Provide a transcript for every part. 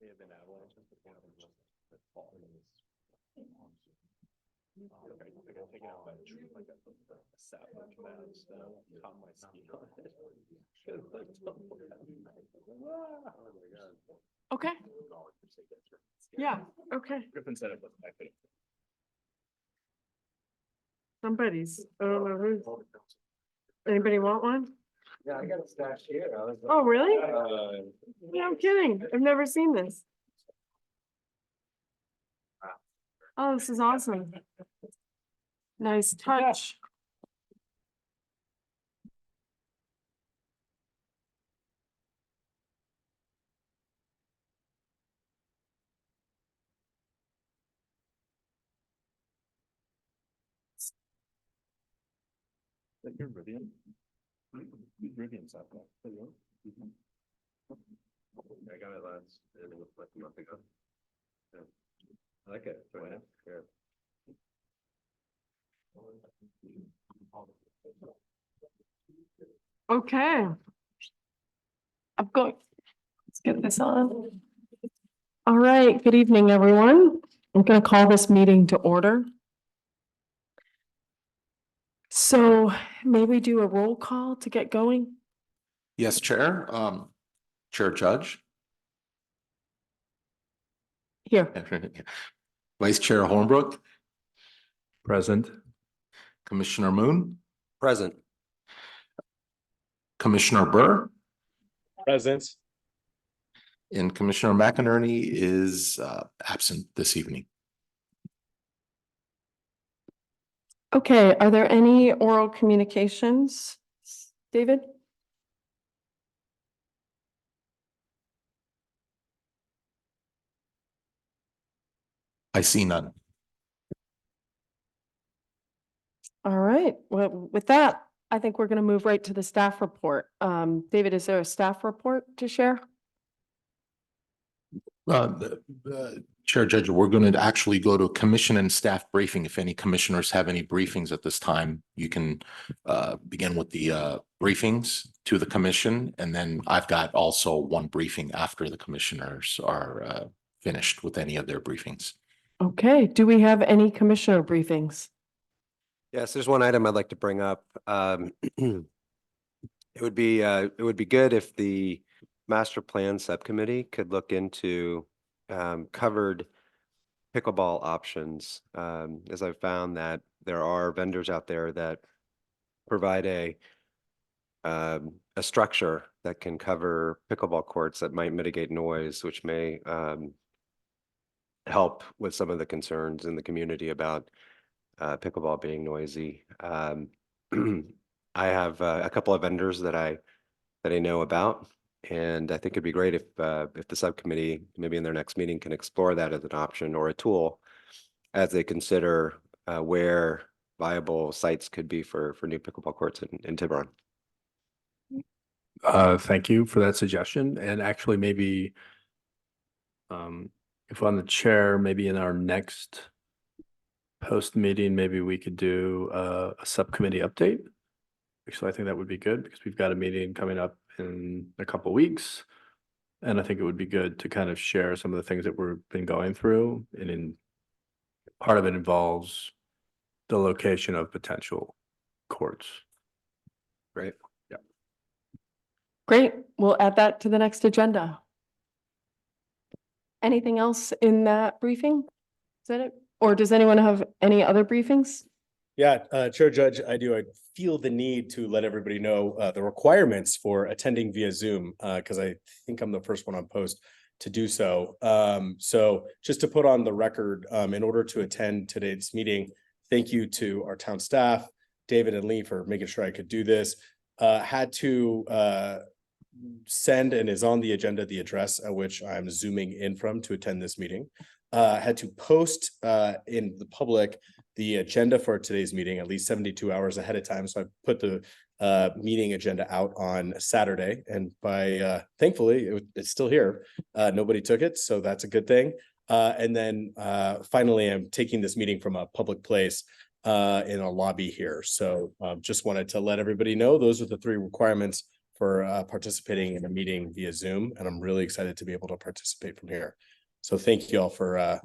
May have been avalanches, but one of them just fall. Okay, I got taken out by a tree, like a sapling came out of snow, caught my ski on it. Okay. Yeah, okay. Griffin said it was, I think. Somebody's, I don't know who's, anybody want one? Yeah, I got a stash here. Oh, really? Yeah, I'm kidding. I've never seen this. Oh, this is awesome. Nice touch. Like your Rivian? Rivian's up there. I got it last, and it was like a month ago. Yeah. I like it. Oh, yeah. Yeah. Okay. I'm going, let's get this on. All right, good evening, everyone. I'm going to call this meeting to order. So may we do a roll call to get going? Yes, Chair. Chair Judge. Here. Vice Chair Hornbrook. Present. Commissioner Moon. Present. Commissioner Burr. Present. And Commissioner McInerney is absent this evening. Okay, are there any oral communications? David? I see none. All right, well, with that, I think we're going to move right to the staff report. David, is there a staff report to share? Chair Judge, we're going to actually go to commission and staff briefing. If any commissioners have any briefings at this time, you can begin with the briefings to the commission. And then I've got also one briefing after the commissioners are finished with any of their briefings. Okay, do we have any commissioner briefings? Yes, there's one item I'd like to bring up. It would be good if the master plan subcommittee could look into covered pickleball options. As I've found that there are vendors out there that provide a structure that can cover pickleball courts that might mitigate noise, which may help with some of the concerns in the community about pickleball being noisy. I have a couple of vendors that I know about, and I think it'd be great if the subcommittee, maybe in their next meeting, can explore that as an option or a tool as they consider where viable sites could be for new pickleball courts in Tiburon. Thank you for that suggestion. And actually, maybe if on the chair, maybe in our next post meeting, maybe we could do a subcommittee update. Actually, I think that would be good because we've got a meeting coming up in a couple of weeks. And I think it would be good to kind of share some of the things that we've been going through. And part of it involves the location of potential courts. Right. Yeah. Great, we'll add that to the next agenda. Anything else in that briefing? Is that it? Or does anyone have any other briefings? Yeah, Chair Judge, I do. I feel the need to let everybody know the requirements for attending via Zoom, because I think I'm the first one on post to do so. So just to put on the record, in order to attend today's meeting, thank you to our town staff, David and Lee, for making sure I could do this. Had to send, and is on the agenda, the address at which I'm zooming in from to attend this meeting. Had to post in the public the agenda for today's meeting at least 72 hours ahead of time. So I put the meeting agenda out on Saturday, and by thankfully it's still here. Nobody took it, so that's a good thing. And then finally, I'm taking this meeting from a public place in a lobby here. So just wanted to let everybody know those are the three requirements for participating in a meeting via Zoom, and I'm really excited to be able to participate from here. So thank you all for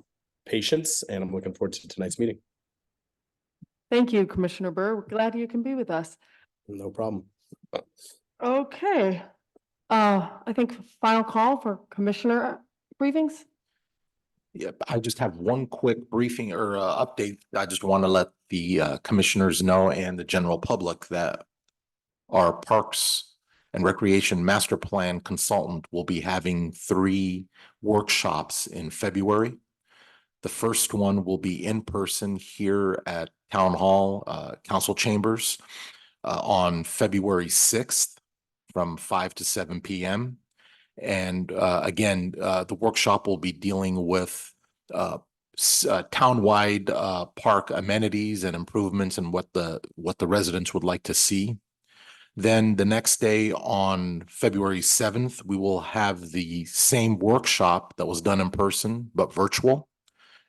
patience, and I'm looking forward to tonight's meeting. Thank you, Commissioner Burr. We're glad you can be with us. No problem. Okay. I think final call for commissioner briefings. Yep, I just have one quick briefing or update. I just want to let the commissioners know and the general public that our Parks and Recreation Master Plan consultant will be having 3 workshops in February. The first one will be in person here at Town Hall, Council Chambers, on February 6th from 5 to 7 p.m. And again, the workshop will be dealing with townwide park amenities and improvements and what the residents would like to see. Then the next day on February 7th, we will have the same workshop that was done in person, but virtual.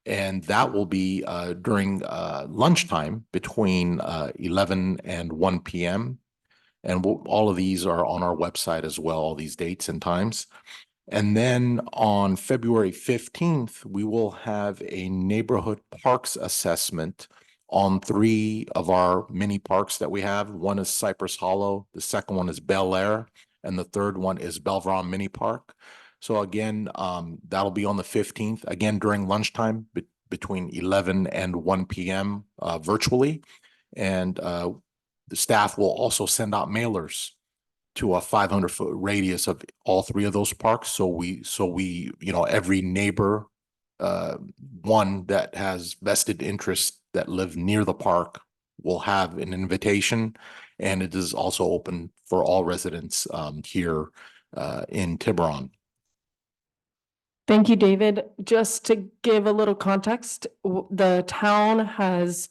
And that will be during lunchtime between 11 and 1 p.m. And all of these are on our website as well, all these dates and times. And then on February 15th, we will have a neighborhood parks assessment on 3 of our mini parks that we have. One is Cypress Hollow, the second one is Bel Air, and the third one is Belvron Mini Park. So again, that'll be on the 15th, again during lunchtime between 11 and 1 p.m. Virtually. And the staff will also send out mailers to a 500-foot radius of all 3 of those parks. So we, every neighbor, one that has vested interest that live near the park will have an invitation. And it is also open for all residents here in Tiburon. Thank you, David. Just to give a little context, the town has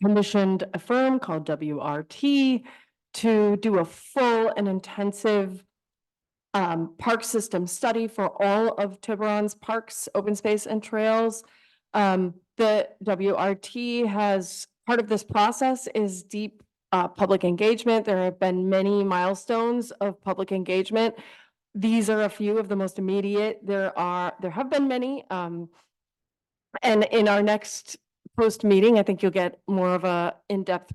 commissioned a firm called WRT to do a full and intensive park system study for all of Tiburon's parks, open space and trails. The WRT has, part of this process is deep public engagement. There have been many milestones of public engagement. These are a few of the most immediate. There have been many. And in our next post meeting, I think you'll get more of a in-depth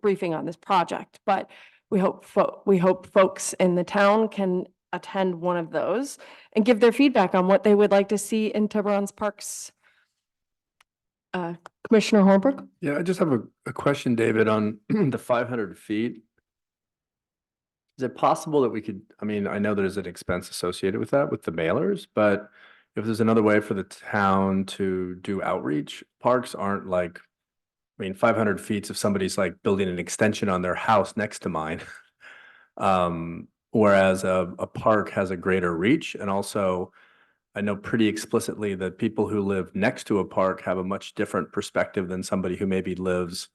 briefing on this project, but we hope folks in the town can attend one of those and give their feedback on what they would like to see in Tiburon's parks. Commissioner Holbrook? Yeah, I just have a question, David, on the 500 feet. Is it possible that we could, I mean, I know there's an expense associated with that, with the mailers, but if there's another way for the town to do outreach, parks aren't like, I mean, 500 feet if somebody's like building an extension on their house next to mine. Whereas a park has a greater reach. And also, I know pretty explicitly that people who live next to a park have a much different perspective than somebody who maybe lives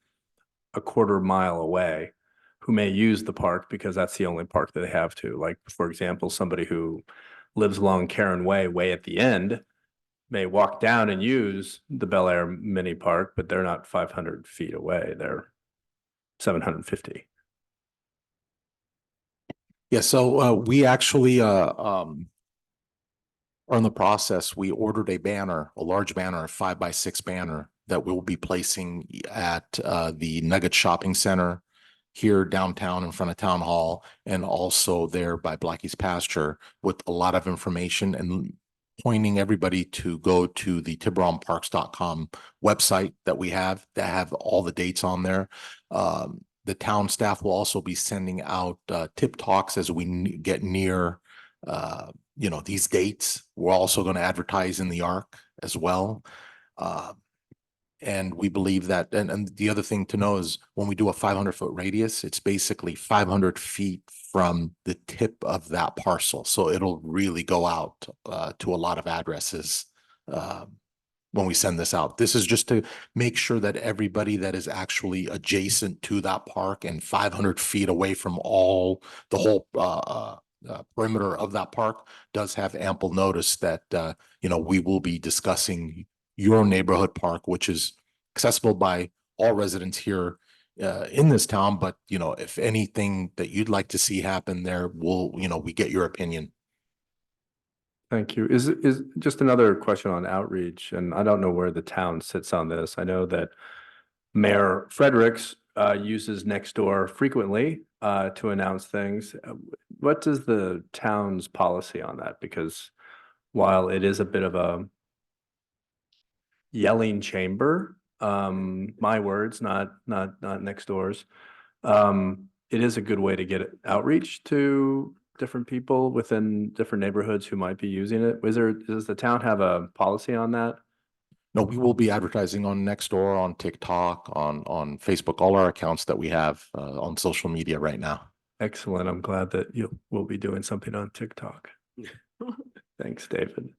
a quarter mile away, who may use the park because that's the only park that they have to. Like, for example, somebody who lives along Karen way at the end may walk down and use the Bel Air mini park, but they're not 500 feet away. They're 750. Yeah, so we actually are in the process. We ordered a large banner, a 5x6 banner that we'll be placing at the Nugget Shopping Center here downtown in front of Town Hall, and also there by Blackie's Pasture, with a lot of information and pointing everybody to go to the TiburonParks.com website that we have that have all the dates on there. The town staff will also be sending out tip talks as we get near these dates. We're also going to advertise in the ARC as well. And we believe that, and the other thing to know is when we do a 500-foot radius, it's basically 500 feet from the tip of that parcel. So it'll really go out to a lot of addresses when we send this out. This is just to make sure that everybody that is actually adjacent to that park and 500 feet away from the whole perimeter of that park does have ample notice that, we will be discussing your neighborhood park, which is accessible by all residents here in this town, but if anything that you'd like to see happen there, we get your opinion. Thank you. Is just another question on outreach, and I don't know where the town sits on this. I know that Mayor Fredericks uses Nextdoor frequently to announce things. What does the town's policy on that? Because while it is a bit of a yelling chamber, my words, not Nextdoor's, it is a good way to get outreach to different people within different neighborhoods who might be using it. Does the town have a policy on that? No, we will be advertising on Nextdoor, on TikTok, on Facebook, all our accounts that we have on social media right now. Excellent. I'm glad that you will be doing something on TikTok. Thanks, David.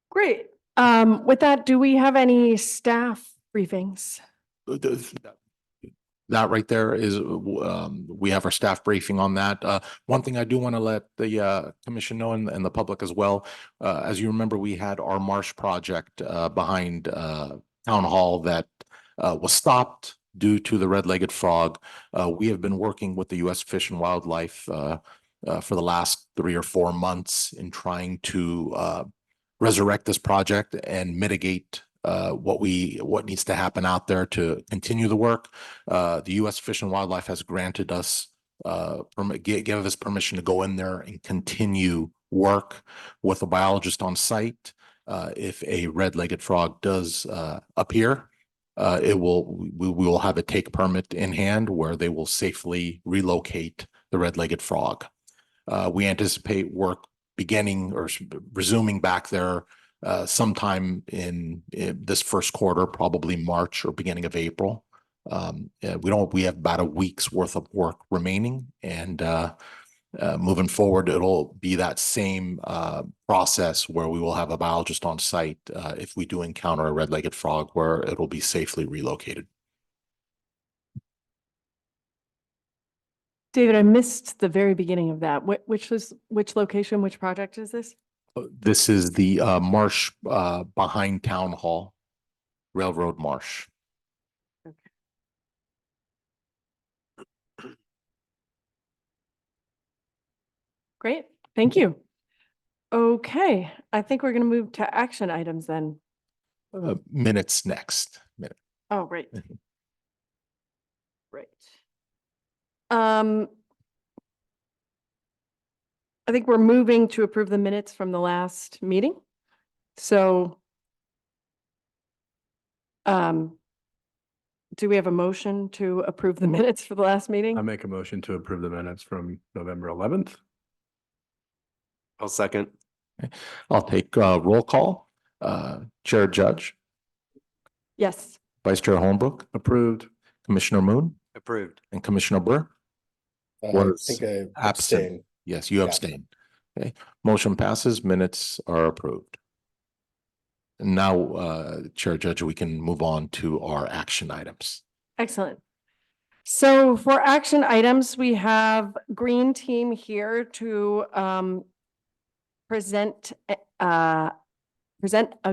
Great. With that, do we have any staff briefings? That right there is, we have our staff briefing on that. One thing I do want to let the commission know and the public as well. As you remember, we had our marsh project behind Town Hall that was stopped due to the red-legged frog. We have been working with the U.S. Fish and Wildlife for the last 3 or 4 months in trying to resurrect this project and mitigate what needs to happen out there to continue the work. The U.S. Fish and Wildlife has granted us give us permission to go in there and continue work with a biologist on site. If a red-legged frog does appear, we will have a take permit in hand where they will safely relocate the red-legged frog. We anticipate work beginning or resuming back there sometime in this first quarter, probably March or beginning of April. We have about a week's worth of work remaining, and moving forward, it'll be that same process where we will have a biologist on site if we do encounter a red-legged frog, where it'll be safely relocated. David, I missed the very beginning of that. Which location, which project is this? This is the marsh behind Town Hall, Railroad Marsh. Great, thank you. Okay, I think we're going to move to action items then. Minutes next. Oh, right. Mhm. Right. I think we're moving to approve the minutes from the last meeting. So do we have a motion to approve the minutes for the last meeting? I make a motion to approve the minutes from November 11th. I'll second. I'll take roll call. Chair Judge, Yes. Vice Chair Holmbrook, Approved. Commissioner Moon, Approved. and Commissioner Burr. I Was think I absent. abstain. Yes, you Yeah. abstain. Okay, motion passes, minutes are approved. And now, Chair Judge, we can move on to our action items. Excellent. So for action items, we have Green Team here to present a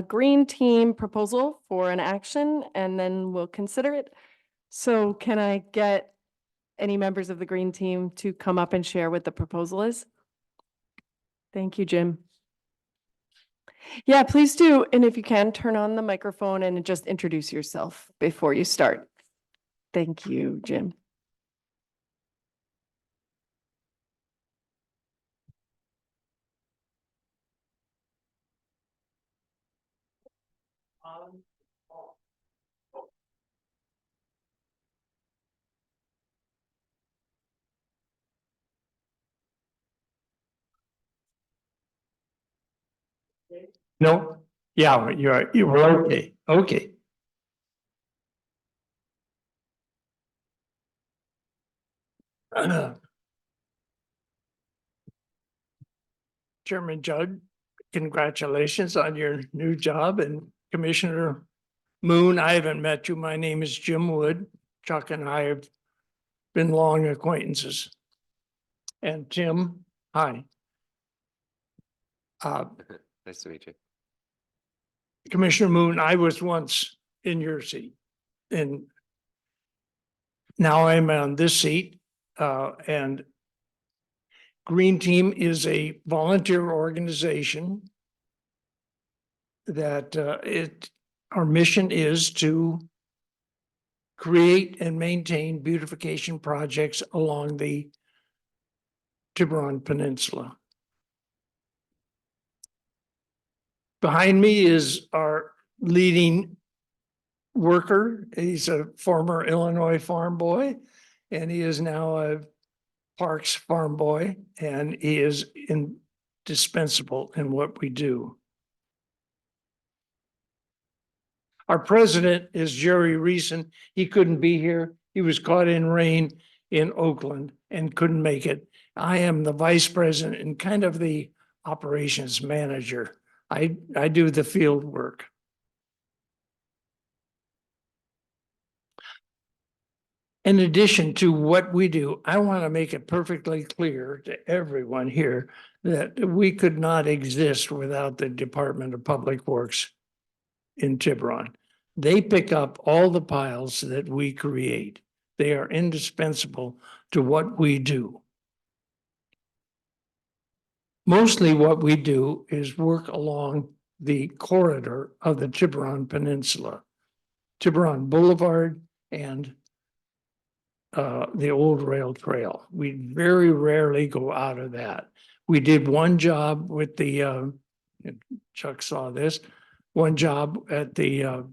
Green Team proposal for an action, and then we'll consider it. So can I get any members of the Green Team to come up and share what the proposal is? Thank you, Jim. Yeah, please do. And if you can, turn on the microphone and just introduce yourself before you start. Thank you, Jim. No, yeah, you were okay, okay. Chairman Judd, congratulations on your new job, and Commissioner Moon, I haven't met you. My name is Jim Wood. Chuck and I have been long acquaintances. And Tim, hi. Nice to meet you. Commissioner Moon, I was once in your seat. and now I'm on this seat, and Green Team is a volunteer organization that our mission is to create and maintain beautification projects along the Tiburon Peninsula. Behind me is our leading worker. He's a former Illinois farm boy, and he is now a Parks farm boy, and he is indispensable in what we do. Our president is Jerry Reason. He couldn't be here. He was caught in rain in Oakland and couldn't make it. I am the vice president and kind of the operations manager. I do the field work. In addition to what we do, I want to make it perfectly clear to everyone here that we could not exist without the Department of Public Works in Tiburon. They pick up all the piles that we create. They are indispensable to what we do. Mostly what we do is work along the corridor of the Tiburon Peninsula, Tiburon Boulevard and the old rail trail. We very rarely go out of that. We did one job with the, Chuck saw this, one job at the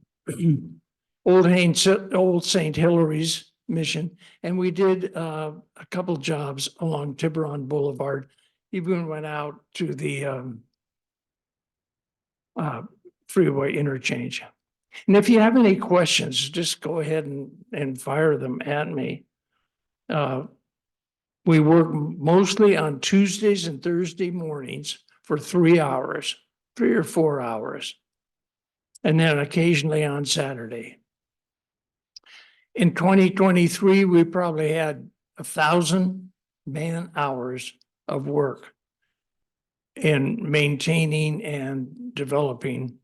Old St. Hilary's mission. And we did a couple jobs along Tiburon Boulevard, even went out to the freeway interchange. And if you have any questions, just go ahead and fire them at me. We work mostly on Tuesdays and Thursday mornings for 3 hours, 3 or 4 hours, and then occasionally on Saturday. In 2023, we probably had 1,000 man hours of work in maintaining and developing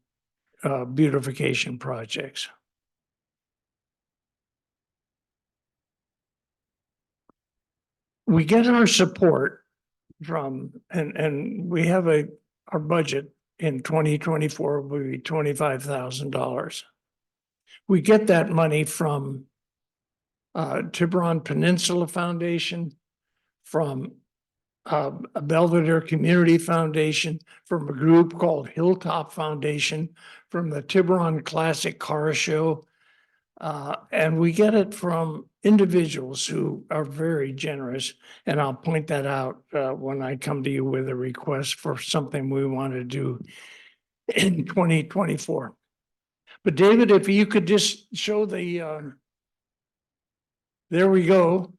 beautification projects. We get our support from, and we have our budget in 2024 will be $25,000. We get that money from Tiburon Peninsula Foundation, from a Belvedere Community Foundation, from a group called Hilltop Foundation, from the Tiburon Classic Car Show. And we get it from individuals who are very generous. And I'll point that out when I come to you with a request for something we want to do in 2024. But David, if you could just show the, there we go.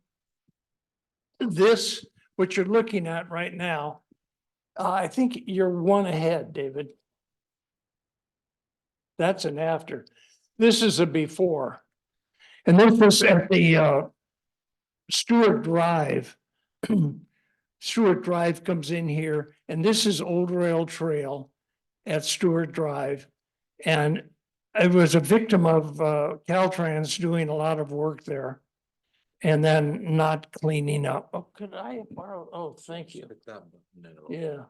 This, what you're looking at right now, I think you're one ahead, David. That's an after. This is a before. And this is at the Stewart Drive. Stewart Drive comes in here, and this is Old Rail Trail at Stewart Drive. And I was a victim of Caltrans doing a lot of work there and then not cleaning up. Oh, could I borrow? Oh, thank you. Yeah.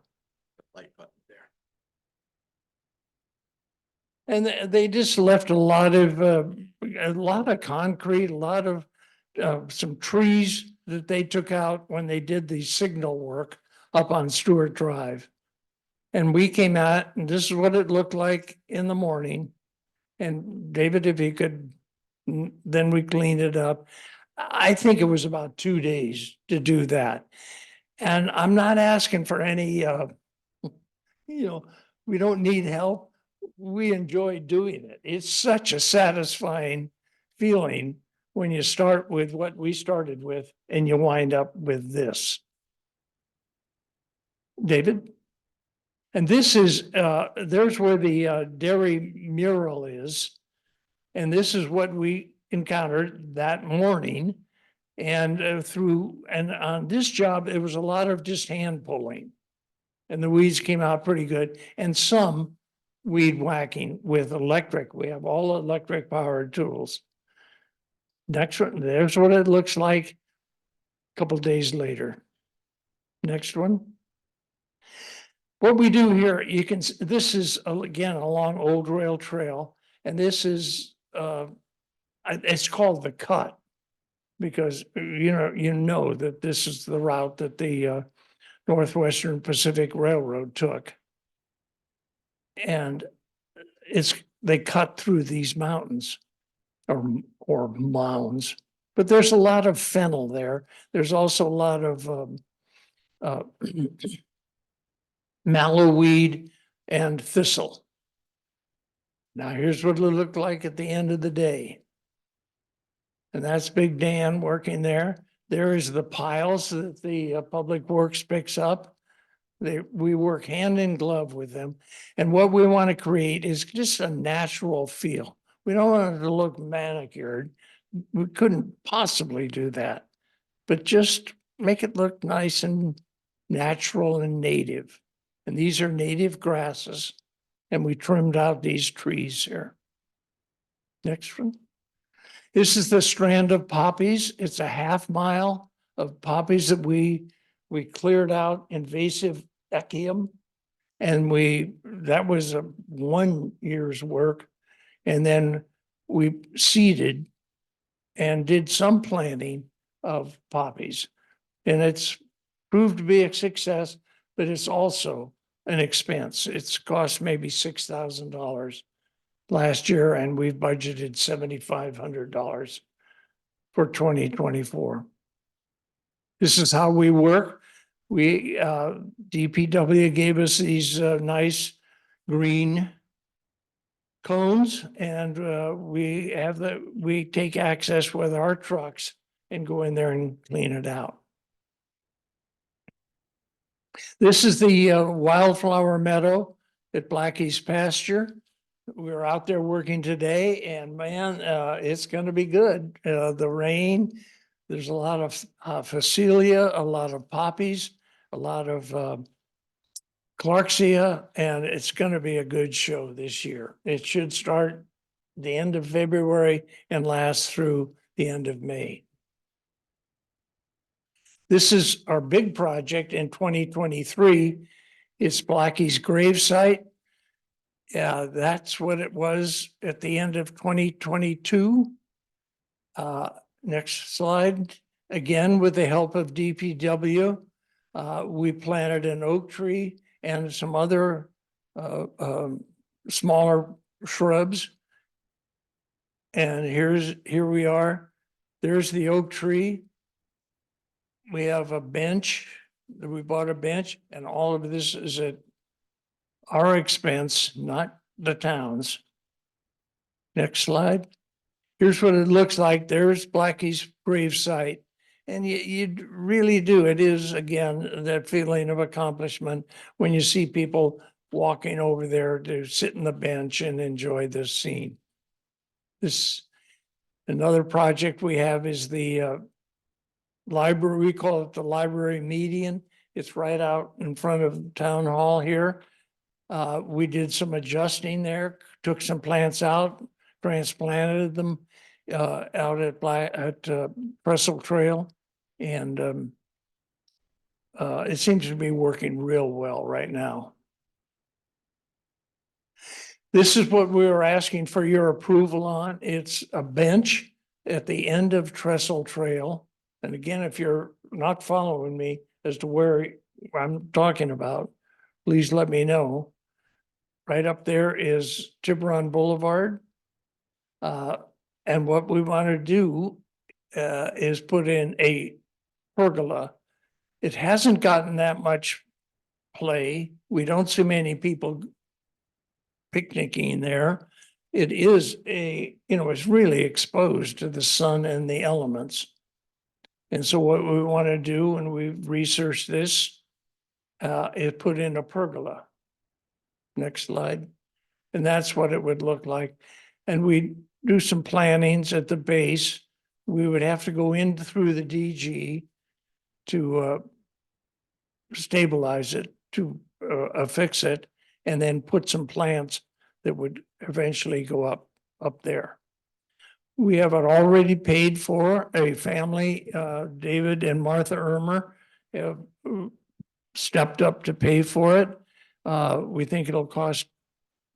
Light button there. And they just left a lot of concrete, a lot of some trees that they took out when they did the signal work up on Stewart Drive. And we came out, and this is what it looked like in the morning. And David, if you could, then we cleaned it up. I think it was about 2 days to do that. And I'm not asking for any, we don't need help. We enjoy doing it. It's such a satisfying feeling when you start with what we started with and you wind up with this. David? And this is, there's where the dairy mural is. And this is what we encountered that morning. And and on this job, it was a lot of just hand pulling. And the weeds came out pretty good. And some weed whacking with electric. We have all electric powered tools. Next one, there's what it looks like a couple days later. Next one. What we do here, you can, this is again along Old Rail Trail, and this is, it's called the cut. Because, you know that this is the route that the Northwestern Pacific Railroad took. And they cut through these mountains or mounds, but there's a lot of fennel there. There's also a lot of mallowweed and thistle. Now here's what it'll look like at the end of the day. And that's Big Dan working there. There is the piles that the Public Works picks up. We work hand in glove with them. And what we want to create is just a natural feel. We don't want it to look manicured. We couldn't possibly do that. But just make it look nice and natural and native. And these are native grasses. And we trimmed out these trees here. Next one. This is the strand of poppies. It's a half mile of poppies that we cleared out invasive echium. And that was a 1 year's work. And then we seeded and did some planting of poppies. And it's proved to be a success, but it's also an expense. It's cost maybe $6,000 last year, and we've budgeted $7,500 for 2024. This is how we work. DPW gave us these nice green cones, and we take access with our trucks and go in there and clean it out. This is the wildflower meadow at Blackie's pasture. We're out there working today, and man, it's going to be good. The rain, there's a lot of Phacelia, a lot of poppies, a lot of Clarksia, and it's going to be a good show this year. It should start the end of February and last through the end of May. This is our big project in 2023. It's Blackie's gravesite. Yeah, that's what it was at the end of 2022. Next slide. Again, with the help of DPW, we planted an oak tree and some other smaller shrubs. And here we are. There's the oak tree. We have a bench. We bought a bench, and all of this is at our expense, not the town's. Next slide. Here's what it looks like. There's Blackie's gravesite. And you really do. It is, again, that feeling of accomplishment when you see people walking over there to sit on the bench and enjoy this scene. Another project we have is the library. We call it the library median. It's right out in front of Town Hall here. We did some adjusting there, took some plants out, transplanted them out at Trestle Trail, and it seems to be working real well right now. This is what we were asking for your approval on. It's a bench at the end of Trestle Trail. And again, if you're not following me as to where I'm talking about, please let me know. Right up there is Tiburon Boulevard. And what we want to do is put in a pergola. It hasn't gotten that much play. We don't see many people picnicking there. It is it's really exposed to the sun and the elements. And so what we want to do, and we've researched this, is put in a pergola. Next slide. And that's what it would look like. And we do some plantings at the base. We would have to go in through the DG to stabilize it, to affix it, and then put some plants that would eventually go up there. We have it already paid for. A family, David and Martha Ermer have stepped up to pay for it. We think it'll cost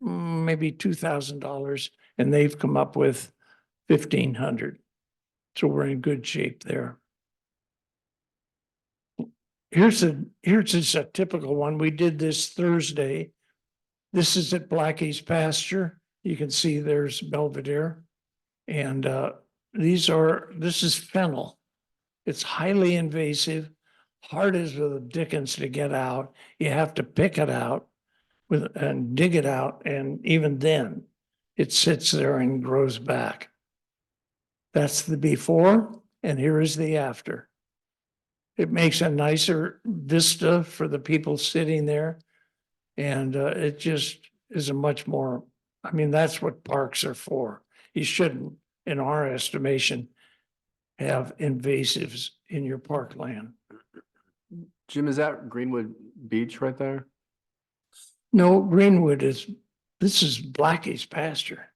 maybe $2,000 and they've come up with 1,500. So we're in good shape there. Here's just a typical one. We did this Thursday. This is at Blackie's pasture. You can see there's Belvedere. And this is fennel. It's highly invasive, hard as the dickens to get out. You have to pick it out and dig it out. And even then, it sits there and grows back. That's the before, and here is the after. It makes a nicer vista for the people sitting there. And it just is a much more, I mean, that's what parks are for. You shouldn't, in our estimation, have invasives in your parkland. Jim, is that Greenwood Beach right there? No, Greenwood this is Blackie's pasture.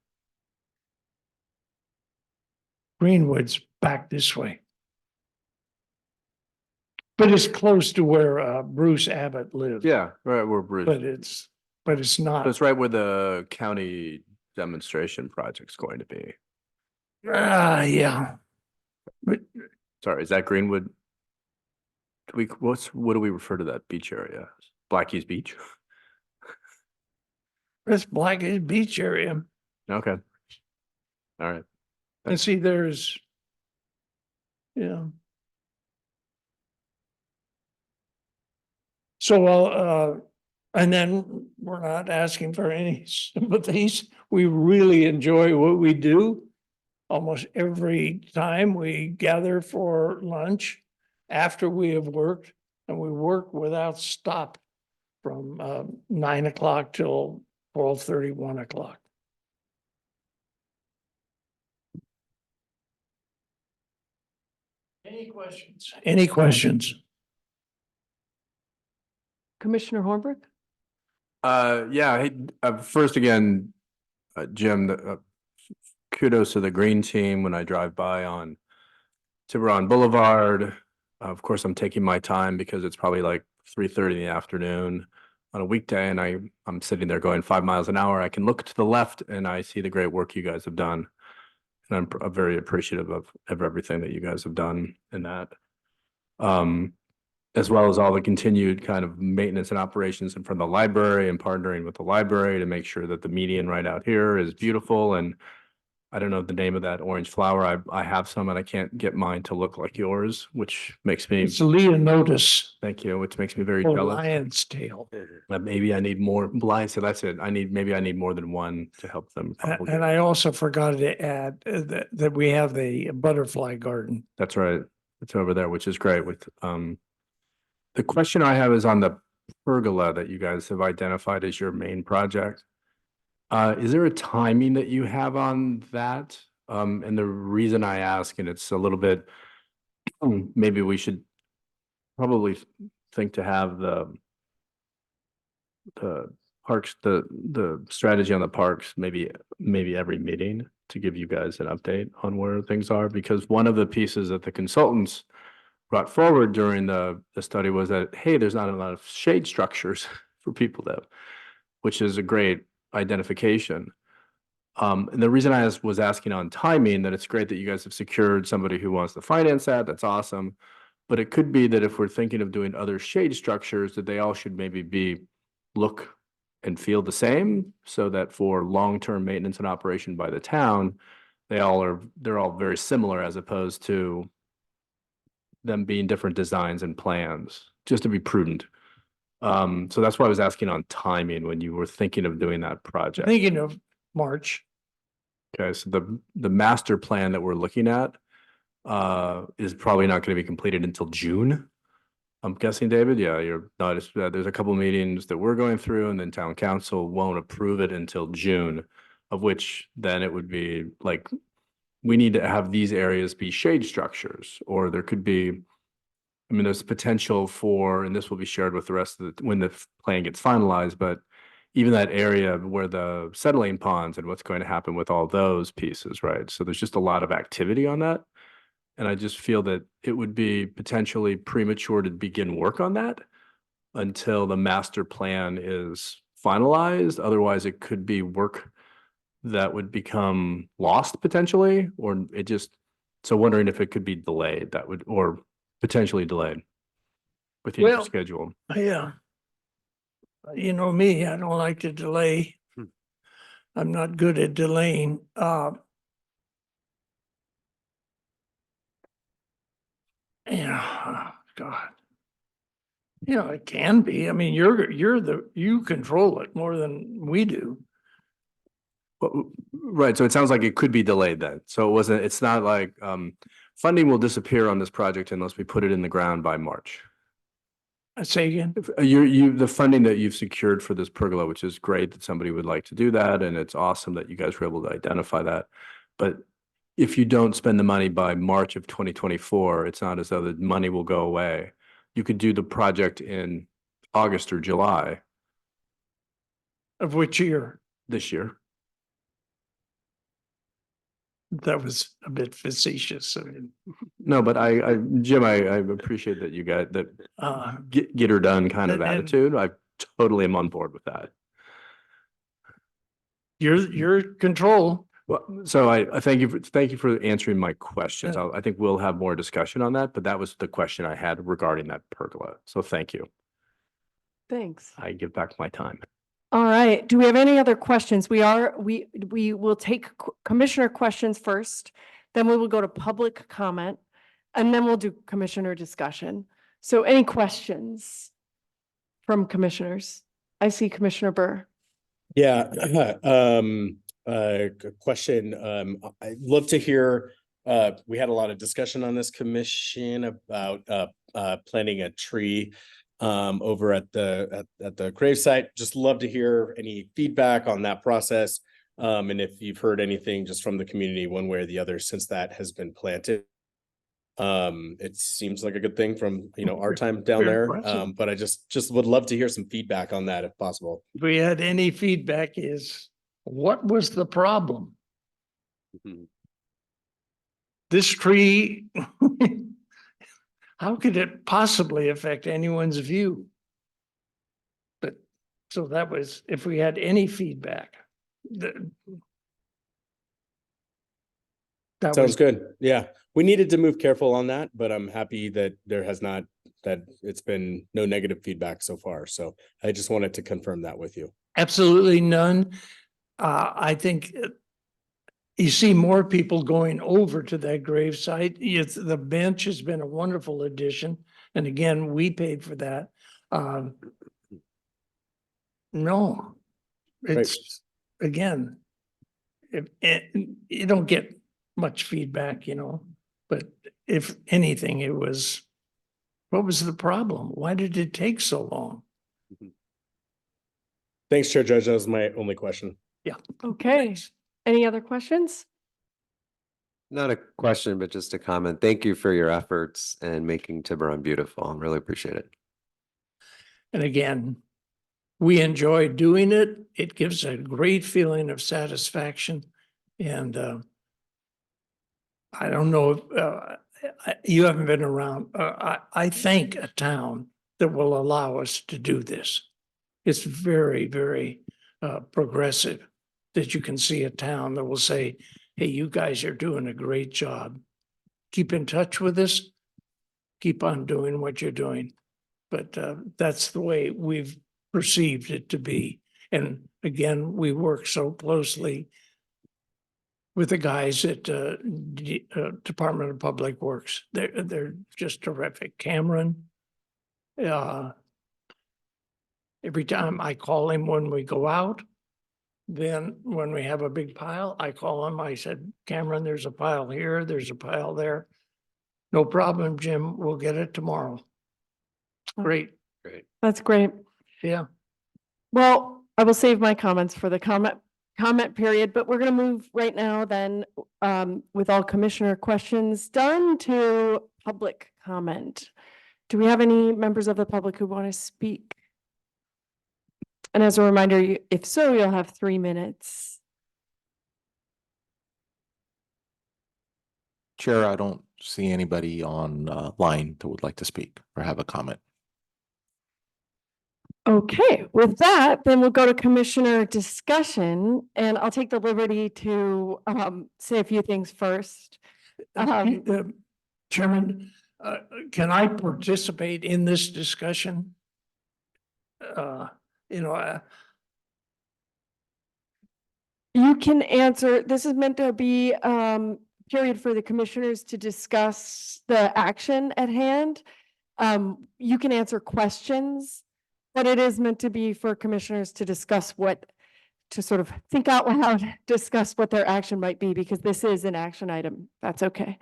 Greenwood's back this way. But it's close to where Bruce Abbott lived. Yeah, right where Bruce. But it's not. That's right where the county demonstration project's going to be. Yeah. But Sorry, is that Greenwood? What do we refer to that beach area? Blackie's Beach? it's Blackie's beach area. Okay. All right. And see, there's, So, and then we're not asking for any sympathies. We really enjoy what we do. Almost every time we gather for lunch after we have worked, and we work without stop from 9 o'clock till 12:30, 1 o'clock. Any questions? Any questions? Commissioner Hornberg? Yeah, hey, first again, Jim, kudos to the green team when I drive by on Tiburon Boulevard. Of course, I'm taking my time because it's probably like 3:30 in the afternoon on a weekday and I'm sitting there going 5 miles an hour. I can look to the left and I see the great work you guys have done. And I'm very appreciative of everything that you guys have done in that. As well as all the continued kind of maintenance and operations in front of the library and partnering with the library to make sure that the median right out here is beautiful. And I don't know the name of that orange flower. I have some and I can't get mine to look like yours, which makes me, It's Leonotis thank you, which makes me very or jealous. lion's tail. Maybe I need more blind, so that's it. Maybe I need more than one to help them. propagate. And I also forgot to add that we have the butterfly garden. That's right. It's over there, which is great with, the question I have is on the pergola that you guys have identified as your main project. Is there a timing that you have on that? And the reason I ask, and it's a little bit, maybe we should probably think to have the parks, the strategy on the parks, maybe every meeting to give you guys an update on where things are, because one of the pieces that the consultants brought forward during the study was that, hey, there's not a lot of shade structures for people to, which is a great identification. And the reason I was asking on timing, that it's great that you guys have secured somebody who wants to finance that. That's awesome. But it could be that if we're thinking of doing other shade structures, that they all should maybe look and feel the same, so that for long-term maintenance and operation by the town, they're all very similar, as opposed to them being different designs and plans, just to be prudent. So that's why I was asking on timing when you were thinking of doing that project. Thinking of March. Okay, so the master plan that we're looking at is probably not going to be completed until June. I'm guessing, David, yeah, you're not, there's a couple meetings that we're going through, and then town council won't approve it until June, of which then it would be like, we need to have these areas be shade structures, or there could be, I mean, there's potential for, and this will be shared with the rest of the, when the plan gets finalized, but even that area where the settling ponds and what's going to happen with all those pieces, right? So there's just a lot of activity on that. And I just feel that it would be potentially premature to begin work on that until the master plan is finalized. Otherwise, it could be work that would become lost potentially, or it just, so wondering if it could be delayed, that would, or potentially delayed within your Well- schedule. Yeah. You know me, I don't like to delay. Hmm. I'm not good at delaying. Yeah, God. You know, it can be. I mean, you control it more than we do. Well, right, so it sounds like it could be delayed then. So it wasn't, it's not like, funding will disappear on this project unless we put it in the ground by March. I say again, The funding that you've secured for this pergola, which is great that somebody would like to do that, and it's awesome that you guys were able to identify that. But if you don't spend the money by March of 2024, it's not as though the money will go away. You could do the project in August or July of which year? this year. That was a bit facetious. I mean, No, but Jim, I appreciate that you got that uh, get her done kind of And- attitude. I totally am on board with that. your control. Well, so I thank you for answering my questions. Yeah. I think we'll have more discussion on that, but that was the question I had regarding that pergola. So thank you. Thanks. I give back my time. All right. Do we have any other questions? We will take commissioner questions first, then we will go to public comment, and then we'll do commissioner discussion. So any questions from commissioners? I see Commissioner Burr. Yeah, question, I'd love to hear, we had a lot of discussion on this commission about, planting a tree over at the gravesite. Just love to hear any feedback on that process. And if you've heard anything just from the community one way or the other since that has been planted. It seems like a good thing from, our time down Very there. impressive. But I just would love to hear some feedback on that if possible. If we had any feedback is, what was the problem? Mhm. This tree, how could it possibly affect anyone's view? But, so that was, if we had any feedback. That Sounds was, good. Yeah, we needed to move careful on that, but I'm happy that there has not, that it's been no negative feedback so far. So I just wanted to confirm that with you. absolutely none. I think you see more people going over to that gravesite. The bench has been a wonderful addition. And again, we paid for that. No, it's, again, you don't get much feedback, but if anything, it was, what was the problem? Why did it take so long? Thanks, Chair Judge. That was my only question. Okay. Any other questions? Not a question, but just a comment. Thank you for your efforts and making Tiburon beautiful. I really appreciate it. And again, we enjoy doing it. It gives a great feeling of satisfaction. And I don't know, if you haven't been around. I thank a town that will allow us to do this. It's very, very progressive that you can see a town that will say, hey, you guys are doing a great job. Keep in touch with us. Keep on doing what you're doing. But that's the way we've perceived it to be. And again, we work so closely with the guys at Department of Public Works. They're just terrific. Cameron, every time I call him when we go out, then when we have a big pile, I call him. I said, Cameron, there's a pile here, there's a pile there. No problem, Jim. We'll get it tomorrow. Great. Great. That's great. Yeah. Well, I will save my comments for the comment period, but we're going to move right now then with all commissioner questions done to public comment. Do we have any members of the public who want to speak? And as a reminder, if so, you'll have 3 minutes. Chair, I don't see anybody on line that would like to speak or have a comment. Okay, with that, then we'll go to commissioner discussion, and I'll take the liberty to say a few things first. Chairman, can I participate in this discussion? You know, You can answer, this is meant to be period for the commissioners to discuss the action at hand. You can answer questions, but it is meant to be for commissioners to discuss to sort of think out loud, discuss what their action might be, because this is an action item. That's okay.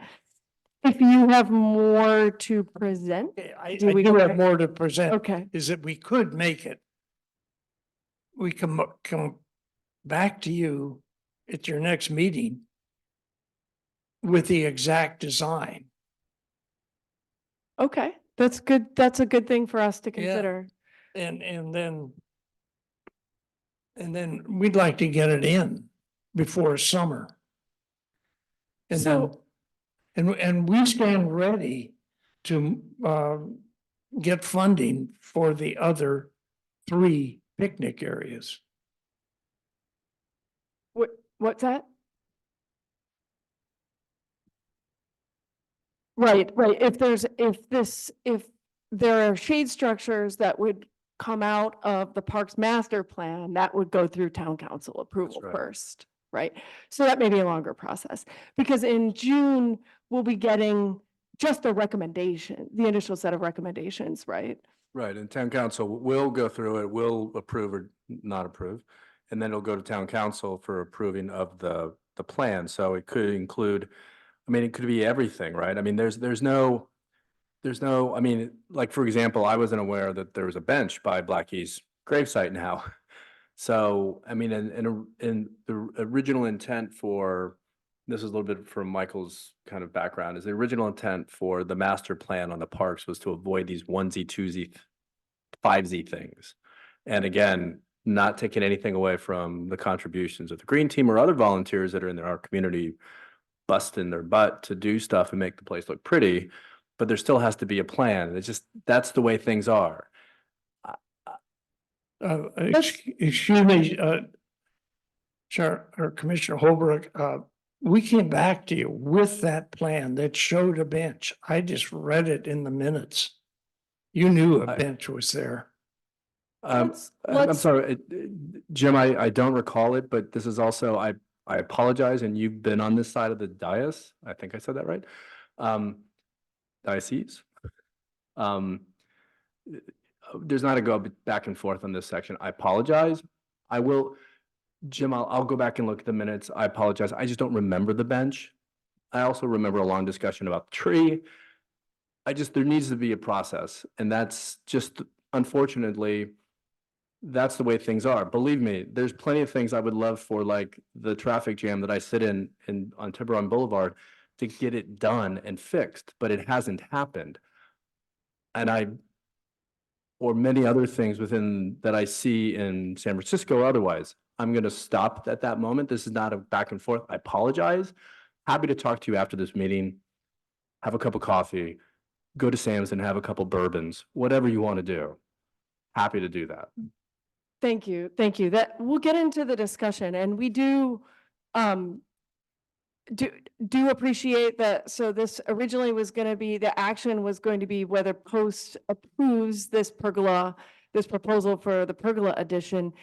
If you have more to present, I Do we do go have back? more to present. okay. Is that we could make it. We come back to you at your next meeting with the exact design. Okay, that's good. That's a good thing for us to Yeah. consider. And then we'd like to get it in before summer. And then, So- and we stand ready to get funding for the other 3 picnic areas. What's that? Right, right. If there are shade structures that would come out of the parks master plan, that would go through town council approval right. first, right? So that may be a longer process, because in June, we'll be getting just a recommendation, the initial set of recommendations, right? Right, and town council will go through it, will approve or not approve. And then it'll go to town council for approving of the plan. So it could include, I mean, it could be everything, right? I mean, there's no, I mean, like, for example, I wasn't aware that there was a bench by Blackie's gravesite now. So, I mean, and the original intent for, this is a little bit from Michael's kind of background, is the original intent for the master plan on the parks was to avoid these 1Z, 2Z, 5Z things. And again, not taking anything away from the contributions of the green team or other volunteers that are in our community busting their butt to do stuff and make the place look pretty, but there still has to be a plan. It's just, that's the way things are. Excuse me, Chair or Commissioner Holbrook, we came back to you with that plan that showed a bench. I just read it in the minutes. You knew a bench was there. I'm let's- sorry, Jim, I don't recall it, but this is also, I apologize, and you've been on this side of the dais. I think I said that right. Diocese. There's not a go back and forth on this section. I apologize. I will, Jim, I'll go back and look at the minutes. I apologize. I just don't remember the bench. I also remember a long discussion about the tree. There needs to be a process, and that's just, unfortunately, that's the way things are. Believe me, there's plenty of things I would love for, like the traffic jam that I sit in on Tiburon Boulevard, to get it done and fixed, but it hasn't happened. And or many other things that I see in San Francisco or otherwise. I'm going to stop at that moment. This is not a back and forth. I apologize. Happy to talk to you after this meeting. Have a cup of coffee, go to Sam's and have a couple bourbons, whatever you want to do. Happy to do that. Thank you, thank you. That, we'll get into the discussion, and we do appreciate that. So this originally was going to be, the action was going to be whether Post approves this pergola, this proposal for the pergola addition.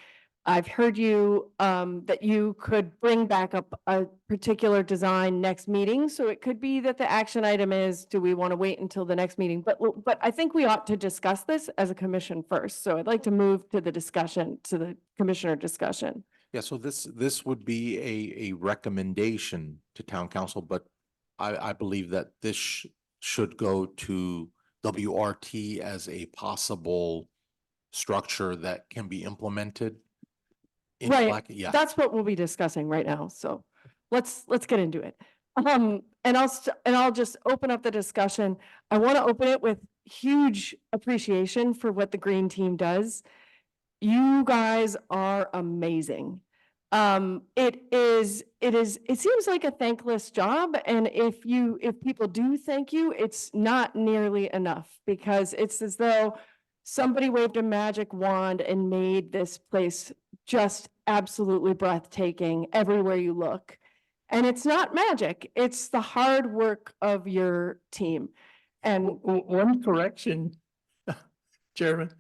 I've heard you, that you could bring back up a particular design next meeting. So it could be that the action item is, do we want to wait until the next meeting? But I think we ought to discuss this as a commission first. So I'd like to move to the discussion, to the commissioner discussion. Yeah, so this would be a recommendation to town council, but I believe that this should go to WRT as a possible structure that can be implemented. in Right. Black- Yeah. That's what we'll be discussing right now. So let's get into it. And I'll just open up the discussion. I want to open it with huge appreciation for what the green team does. You guys are amazing. It seems like a thankless job, and if people do thank you, it's not nearly enough, because it's as though somebody waved a magic wand and made this place just absolutely breathtaking everywhere you look. And it's not magic, it's the hard work of your team. And One correction, Chairman.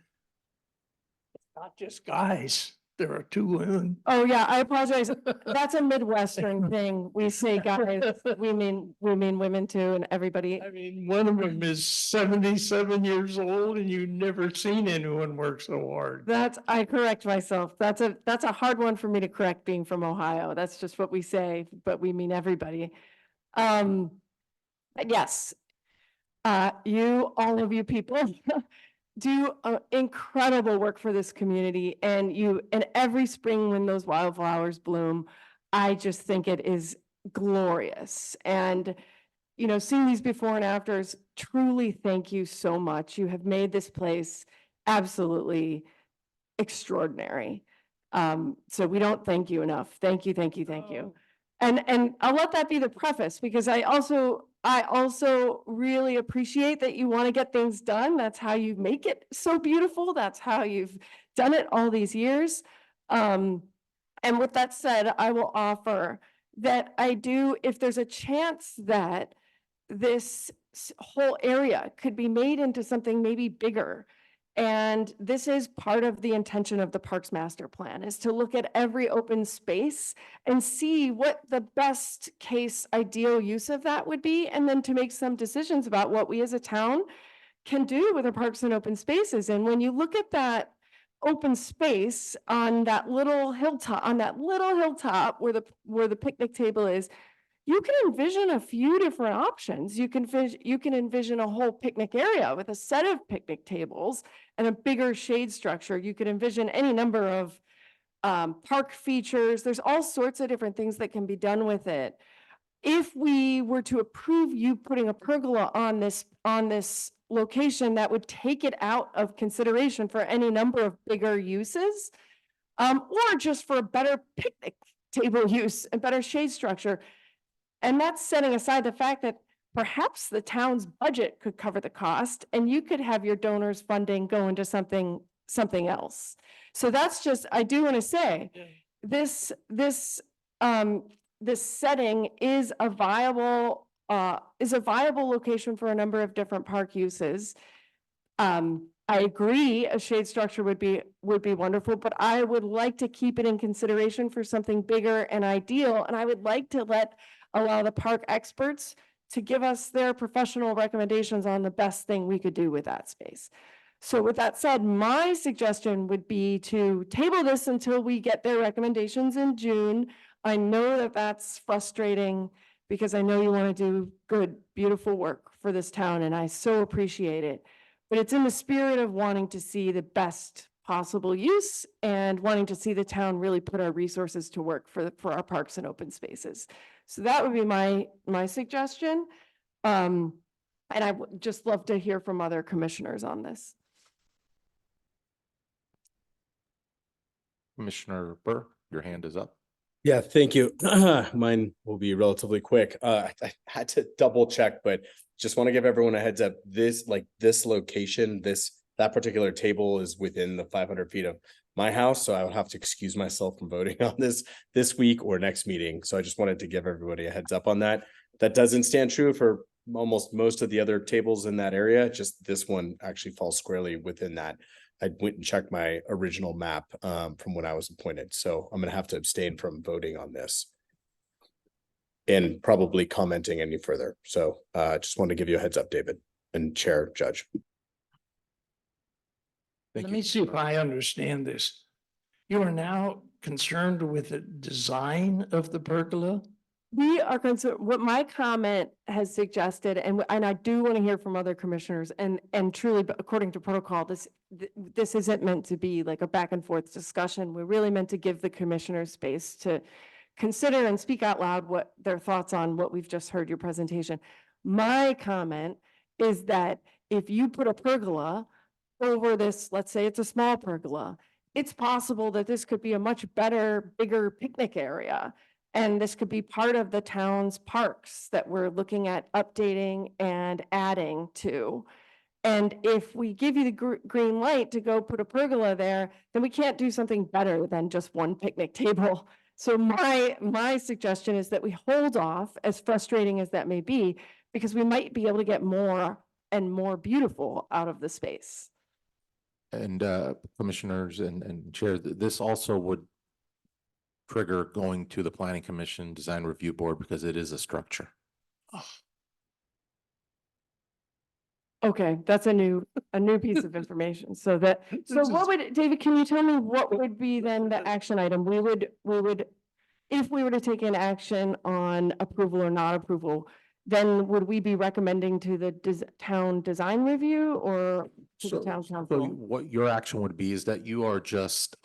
It's not just guys. There are two women. oh yeah, I apologize. That's a Midwestern thing. We say guys, we mean women too, and everybody. I mean, one of them is 77 years old and you've never seen anyone work so hard. I correct myself. That's a hard one for me to correct, being from Ohio. That's just what we say, but we mean everybody. Yes. All of you people do incredible work for this community, and every spring when those wildflowers bloom, I just think it is glorious. And, seeing these before and afters, truly thank you so much. You have made this place absolutely extraordinary. So we don't thank you enough. Thank you, thank you, thank you. And I'll let that be the preface, because I also really appreciate that you want to get things done. That's how you make it so beautiful. That's how you've done it all these years. And with that said, I will offer that if there's a chance that this whole area could be made into something maybe bigger. And this is part of the intention of the Parks Master Plan, is to look at every open space and see what the best case ideal use of that would be, and then to make some decisions about what we as a town can do with our parks and open spaces. And when you look at that open space on that little hilltop, where the picnic table is, you can envision a few different options. You can envision a whole picnic area with a set of picnic tables and a bigger shade structure. You could envision any number of park features. There's all sorts of different things that can be done with it. If we were to approve you putting a pergola on this location, that would take it out of consideration for any number of bigger uses, or just for a better picnic table use and better shade structure. And that's setting aside the fact that perhaps the town's budget could cover the cost, and you could have your donors' funding go into something else. So that's just, I do want to say, this setting is a viable location for a number of different park uses. I agree a shade structure would be wonderful, but I would like to keep it in consideration for something bigger and ideal. And I would like to allow the park experts to give us their professional recommendations on the best thing we could do with that space. So with that said, my suggestion would be to table this until we get their recommendations in June. I know that that's frustrating, because I know you want to do good, beautiful work for this town, and I so appreciate it. But it's in the spirit of wanting to see the best possible use and wanting to see the town really put our resources to work for our parks and open spaces. So that would be my suggestion. And I would just love to hear from other commissioners on this. Commissioner Burr, your hand is up. Yeah, thank you. Mine will be relatively quick. I had to double check, but just want to give everyone a heads up. This location, that particular table is within the 500 feet of my house. So I would have to excuse myself from voting on this week or next meeting. So I just wanted to give everybody a heads up on that. That doesn't stand true for almost most of the other tables in that area. Just this one actually falls squarely within that. I went and checked my original map from when I was appointed. So I'm going to have to abstain from voting on this and probably commenting any further. So just wanted to give you a heads up, David and Chair Judge. Let me see if I understand this. You are now concerned with the design of the pergola? We are concerned, what my comment has suggested, and I do want to hear from other commissioners, and truly, according to protocol, this isn't meant to be like a back and forth discussion. We're really meant to give the commissioners space to consider and speak out loud what their thoughts on what we've just heard your presentation. My comment is that if you put a pergola over this, let's say it's a small pergola, it's possible that this could be a much better, bigger picnic area. And this could be part of the town's parks that we're looking at updating and adding to. And if we give you the green light to go put a pergola there, then we can't do something better than just one picnic table. So my suggestion is that we hold off, as frustrating as that may be, because we might be able to get more and more beautiful out of the space. And commissioners and chair, this also would trigger going to the planning commission, design review board, because it is a structure. Okay, that's a new piece of information. So what would, David, can you tell me what would be then the action item? We would, if we were to take an action on approval or not approval, then would we be recommending to the town design review or to the town So council? what your action would be is that you are just,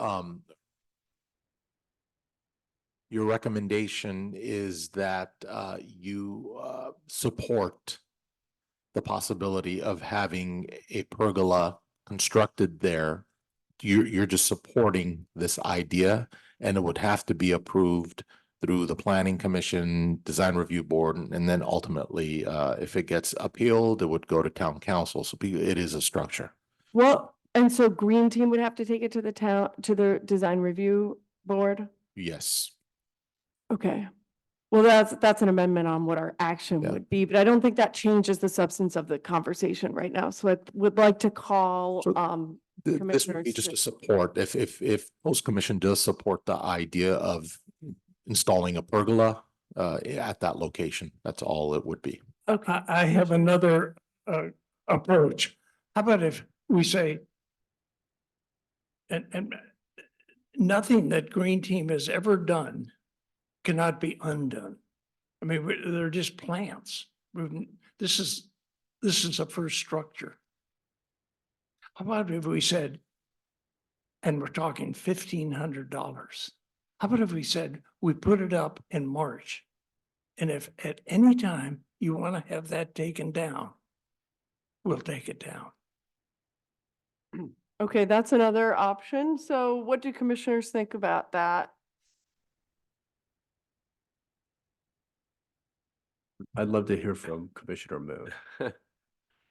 your recommendation is that you support the possibility of having a pergola constructed there. You're just supporting this idea, and it would have to be approved through the planning commission, design review board, and then ultimately, if it gets appealed, it would go to town council. So it is a structure. Well, and so Green Team would have to take it to the town, to the design review board? Yes. Okay. Well, that's an amendment on what our action Yeah. would be, but I don't think that changes the substance of the conversation right now. So I would like to call, So This would be commissioners just to- a support. If post commission does support the idea of installing a pergola at that location, that's all it would be. okay, I have another approach. How about if we say, and nothing that Green Team has ever done cannot be undone. I mean, they're just plants. This is a first structure. How about if we said, and we're talking $1,500. How about if we said, we put it up in March? And if at any time you want to have that taken down, we'll take it down. okay, that's another option. So what do commissioners think about that? I'd love to hear from Commissioner Moon,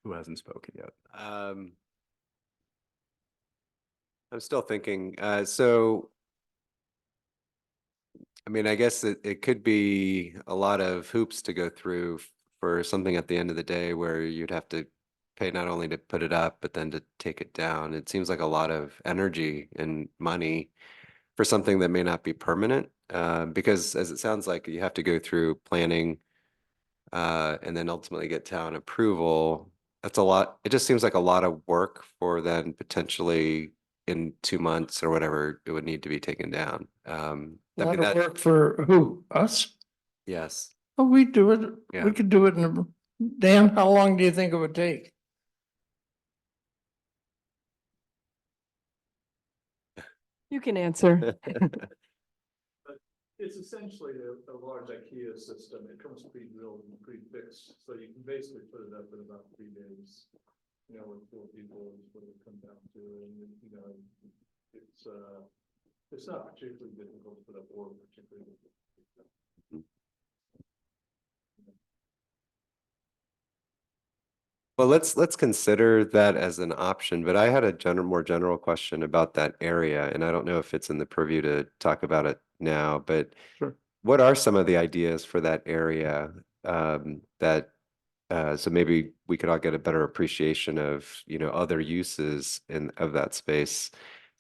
who hasn't spoken yet. I'm still thinking, so. I mean, I guess it could be a lot of hoops to go through for something at the end of the day where you'd have to pay not only to put it up, but then to take it down. It seems like a lot of energy and money for something that may not be permanent. Because as it sounds like you have to go through planning and then ultimately get town approval. That's a lot. It just seems like a lot of work for then potentially in 2 months or whatever, it would need to be taken down. A I lot mean, of that, work for who? Us? yes. Oh, we do it. Yeah. We could do it Dan, how long do you think it would take? You can answer. It's essentially a large IKEA system. It comes pre-drilled and pre-fixed, so you can basically put it up in about 3 days. You know, with 4 people is what it comes down to, and you know, it's not particularly difficult to put up or particularly difficult. Well, let's consider that as an option, but I had a more general question about that area, and I don't know if it's in the purview to talk about it now, but Sure. what are some of the ideas for that area that so maybe we could all get a better appreciation of, you know, other uses of that space?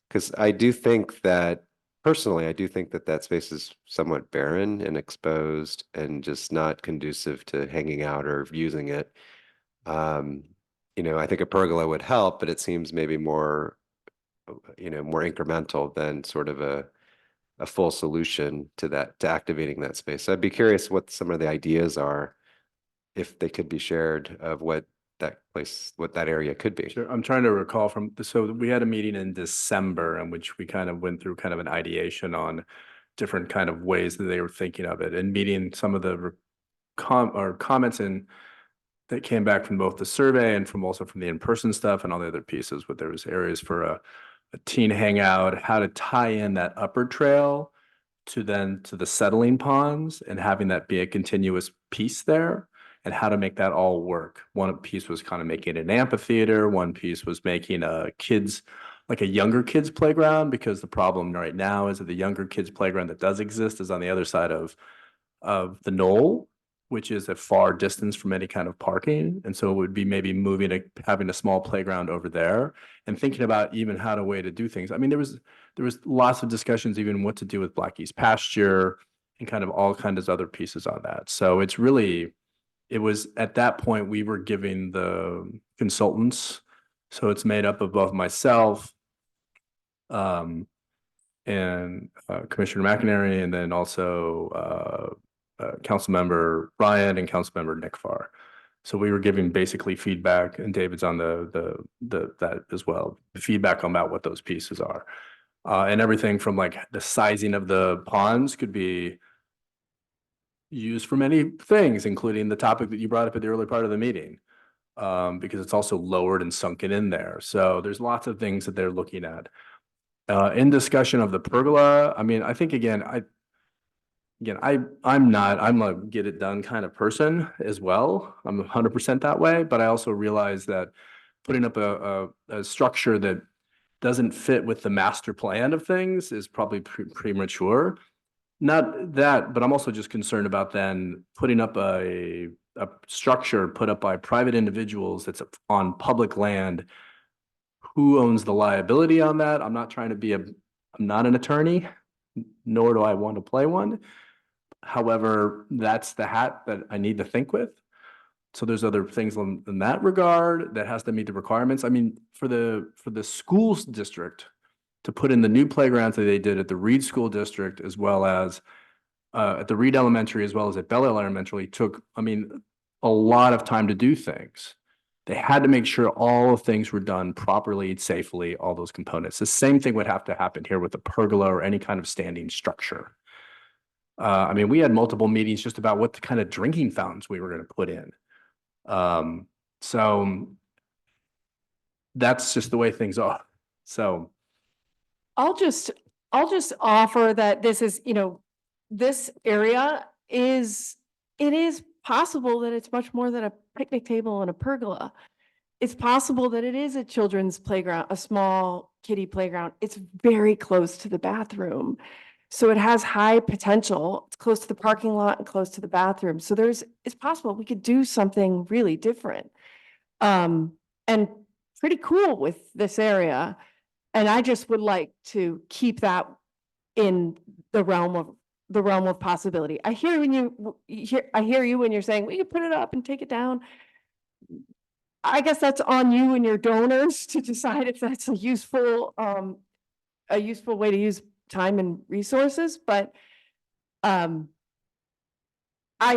Because I do think that personally, I do think that that space is somewhat barren and exposed and just not conducive to hanging out or using it. You know, I think a pergola would help, but it seems maybe more, you know, more incremental than sort of a full solution to that, to activating that space. So I'd be curious what some of the ideas are, if they could be shared, of what that place, what that area could be. Sure. I'm trying to recall so we had a meeting in December in which we kind of went through kind of an ideation on different kind of ways that they were thinking of it, and meeting some of the comments that came back from both the survey and from also from the in-person stuff and all the other pieces, but there was areas for a teen hangout, how to tie in that upper trail to the settling ponds and having that be a continuous piece there and how to make that all work. One piece was kind of making an amphitheater. One piece was making like a younger kids playground, because the problem right now is that the younger kids playground that does exist is on the other side of the knoll, which is a far distance from any kind of parking. And so it would be maybe having a small playground over there and thinking about even how to way to do things. I mean, there was lots of discussions, even what to do with Blackie's pasture and kind of all kinds of other pieces on that. So it was at that point, we were giving the consultants. So it's made up of both myself, and Commissioner McInerney, and then also Councilmember Ryan and Councilmember Nick Farr. So we were giving basically feedback, and David's on that as well, the feedback about what those pieces are. And everything from like the sizing of the ponds could be used for many things, including the topic that you brought up at the early part of the meeting, because it's also lowered and sunken in there. So there's lots of things that they're looking at. In discussion of the pergola, I mean, I think I'm a get it done kind of person as well. I'm 100% that way, but I also realize that putting up a structure that doesn't fit with the master plan of things is probably premature. Not that, but I'm also just concerned about then putting up a structure put up by private individuals that's on public land. Who owns the liability on that? I'm not trying to be I'm not an attorney, nor do I want to play one. However, that's the hat that I need to think with. So there's other things in that regard that has to meet the requirements. I mean, for the schools district to put in the new playgrounds that they did at the Reed School District, as well as at the Reed Elementary, as well as at Bell Elementary, took, I mean, a lot of time to do things. They had to make sure all of things were done properly, safely, all those components. The same thing would have to happen here with a pergola or any kind of standing structure. I mean, we had multiple meetings just about what the kind of drinking fountains we were going to put in. So that's just the way things are. So I'll just offer that this is, this area it is possible that it's much more than a picnic table and a pergola. It's possible that it is a children's playground, a small kiddie playground. It's very close to the bathroom. So it has high potential. It's close to the parking lot and close to the bathroom. So it's possible we could do something really different. And pretty cool with this area. And I just would like to keep that in the realm of possibility. I hear you when you're saying we could put it up and take it down. I guess that's on you and your donors to decide if that's a useful way to use time and resources, but I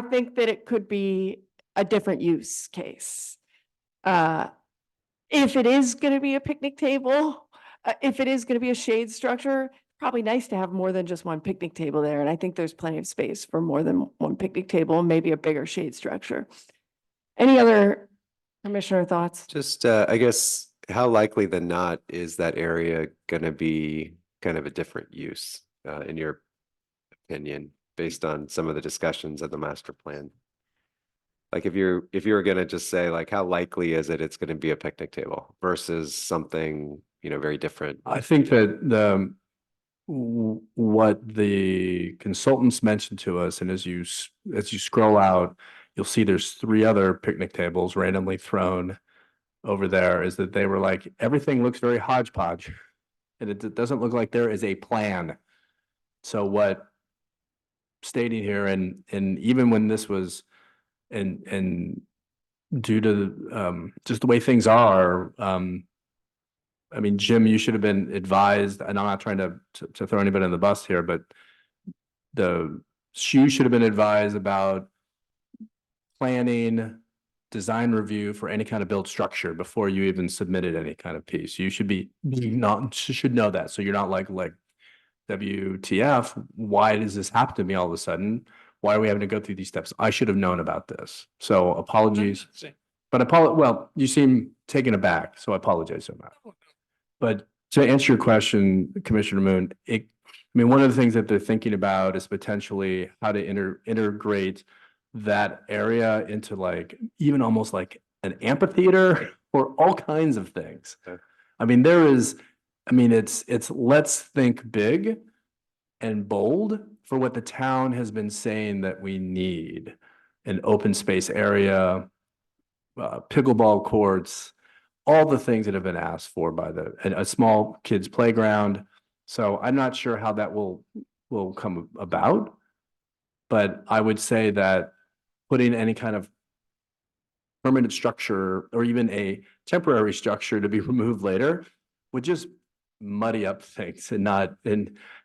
think that it could be a different use case. If it is going to be a picnic table, if it is going to be a shade structure, probably nice to have more than just one picnic table there. And I think there's plenty of space for more than one picnic table and maybe a bigger shade structure. Any other commissioner thoughts? Just, I guess, how likely than not is that area going to be kind of a different use, in your opinion, based on some of the discussions of the master plan? Like if you were going to just say like, how likely is it's going to be a picnic table versus something, very different? I think that what the consultants mentioned to us, and as you scroll out, you'll see there's 3 other picnic tables randomly thrown over there, is that they were like, everything looks very hodgepodge. And it doesn't look like there is a plan. So what stating here, and even when this was, and due to just the way things are, I mean, Jim, you should have been advised, and I'm not trying to throw anybody on the bus here, but you should have been advised about planning, design review for any kind of build structure before you even submitted any kind of piece. You should should know that. So you're not like WTF, why does this happen to me all of a sudden? Why are we having to go through these steps? I should have known about this. So apologies. But well, you seem taken aback, so I apologize on that. But To answer your question, Commissioner Moon, one of the things that they're thinking about is potentially how to integrate that area into like, even almost like an amphitheater or all kinds of things. Okay. It's let's think big and bold for what the town has been saying that we need. An open space area, pickleball courts, all the things that have been asked for by and a small kids playground. So I'm not sure how that will come about. But I would say that putting any kind of permanent structure or even a temporary structure to be removed later would just muddy up things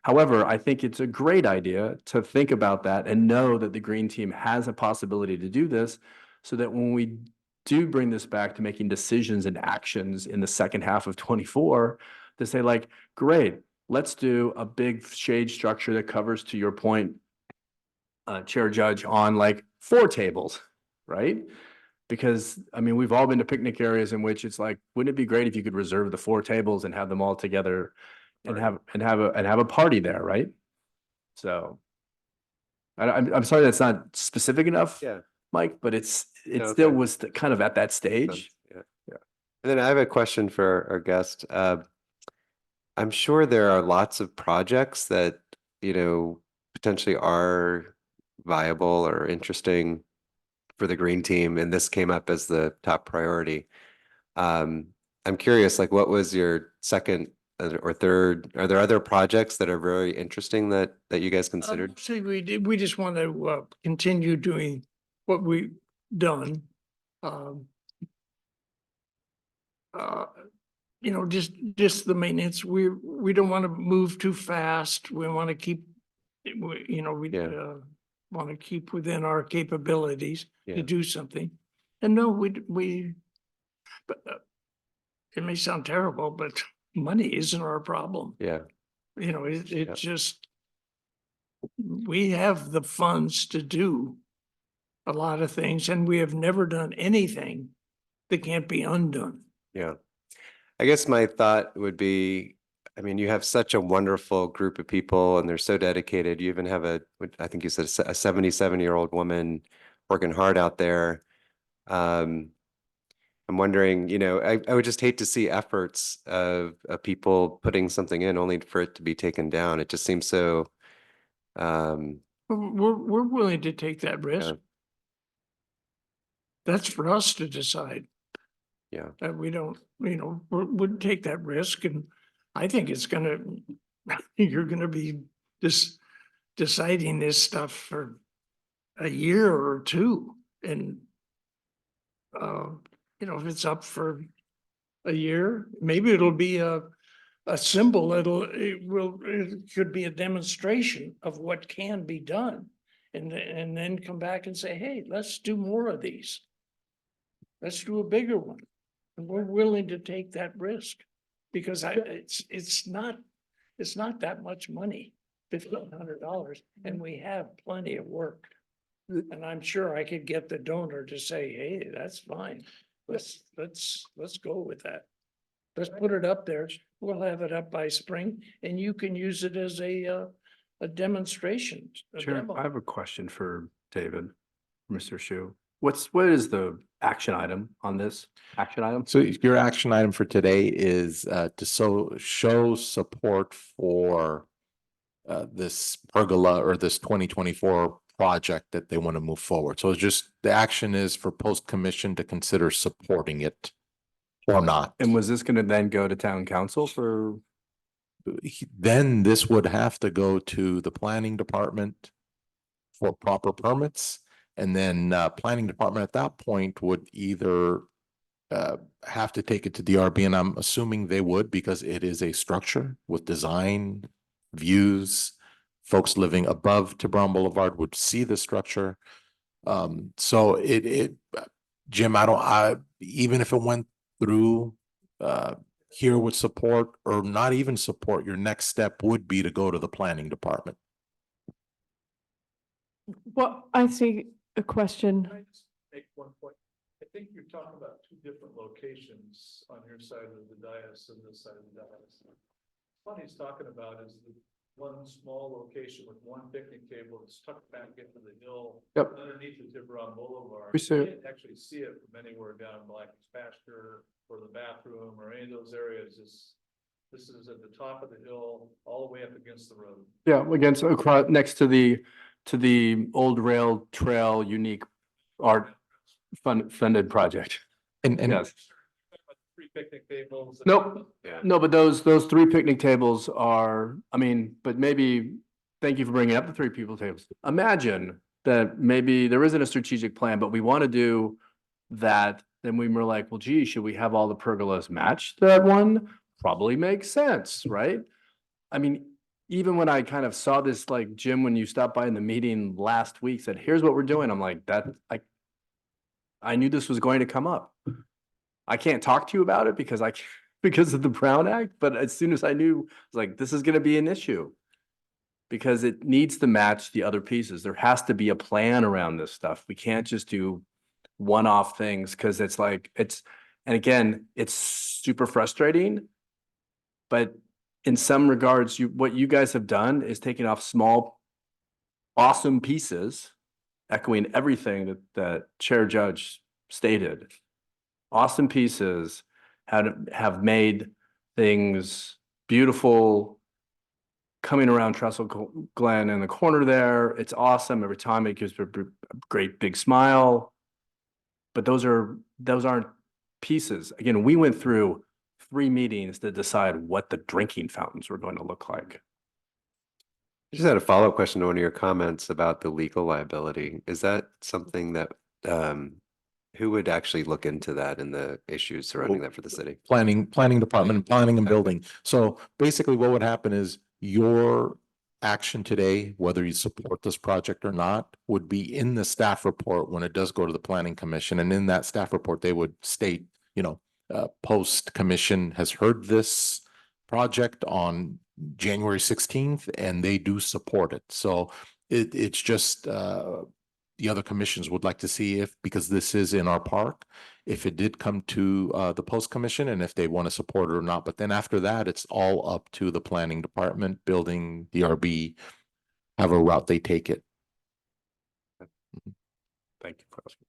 however, I think it's a great idea to think about that and know that the green team has a possibility to do this so that when we do bring this back to making decisions and actions in the second half of 24, to say like, great, let's do a big shade structure that covers, to your point, Chair Judge, on like 4 tables, right? Because we've all been to picnic areas in which it's like, wouldn't it be great if you could reserve the 4 tables and have them all together and have a party there, right? So I'm sorry that's not specific enough, Yeah. Mike, but it No, still okay. was kind of at that stage. Yeah. And then I have a question for our guest. I'm sure there are lots of projects that, potentially are viable or interesting for the green team, and this came up as the top priority. I'm curious, like, what was your second or third? Are there other projects that are very interesting that you guys considered? See, we just want to continue doing what we've done. Just the maintenance. We don't want to move too fast. We want to keep, Yeah. want to keep within our capabilities Yeah. to do something. And no, but it may sound terrible, but money isn't our problem. Yeah. It Yep. just, we have the funds to do a lot of things, and we have never done anything that can't be undone. Yeah. I guess my thought would be, you have such a wonderful group of people and they're so dedicated. You even have I think you said a 77-year-old woman working hard out there. I'm wondering, I would just hate to see efforts of people putting something in only for it to be taken down. It just seems so, We're willing to take that risk. Yeah. That's for us to decide. Yeah. That we don't, wouldn't take that risk, and I think you're gonna be deciding this stuff for a year or 2, and if it's up for a year, maybe it'll be a symbol. It could be a demonstration of what can be done, and then come back and say, hey, let's do more of these. Let's do a bigger one. And we're willing to take that risk because it's not that much money, $1,500, and we have plenty of work. And I'm sure I could get the donor to say, hey, that's fine. Let's go with that. Let's put it up there. We'll have it up by spring, and you can use it as a demonstration. Chair, demo. I have a question for David, Mr. Shu. What is the action item on this action item? So your action item for today is to show support for this pergola or this 2024 project that they want to move forward. So it's just the action is for post commission to consider supporting it or not. And was this going to then go to town council for? Then this would have to go to the planning department for proper permits. And then planning department at that point would either have to take it to DRB, and I'm assuming they would because it is a structure with design, views. Folks living above Tiburon Boulevard would see the structure. So Jim, even if it went through here with support or not even support, your next step would be to go to the planning department. Well, I see a question. Can I just make one point? think you're talking about two different locations on your side of the dais and this side of the dais. What he's talking about is the one small location with one picnic table that's tucked back into the hill. Yep. Underneath the Tiburon Boulevard. We see You it. can't actually see it from anywhere down Black's pasture or the bathroom or any of those areas. This is at the top of the hill, all the way up against the road. Yeah, against, across, next to the old rail trail unique art funded project. And Yes. Three picnic tables. Nope. Yeah. No, but those three picnic tables are, I mean, but maybe, thank you for bringing up the three people tables. Imagine that maybe there isn't a strategic plan, but we want to do that. Then we were like, well, gee, should we have all the pergolas match that one? Probably makes sense, right? I mean, even when I kind of saw this, like Jim, when you stopped by in the meeting last week, said, here's what we're doing. I'm like, I knew this was going to come up. I can't talk to you about it because because of the Brown Act, but as soon as I knew, I was like, this is gonna be an issue. Because it needs to match the other pieces. There has to be a plan around this stuff. We can't just do one-off things because it's like, and again, it's super frustrating. But in some regards, what you guys have done is taking off small, awesome pieces, echoing everything that Chair Judge stated. Awesome pieces have made things beautiful. Coming around Trestle Glen in the corner there, it's awesome. Every time it gives a great big smile. But those aren't pieces. Again, we went through 3 meetings to decide what the drinking fountains were going to look like. I just had a follow-up question to one of your comments about the legal liability. Is that something that, who would actually look into that and the issues surrounding that for the city? planning department, planning and building. So basically what would happen is your action today, whether you support this project or not, would be in the staff report when it does go to the planning commission. And in that staff report, they would state, post commission has heard this project on January 16th and they do support it. So it's just, the other commissions would like to see if, because this is in our park, if it did come to the post commission and if they want to support it or not. But then after that, it's all up to the planning department, building, DRB, however route they take it. Thank you for asking.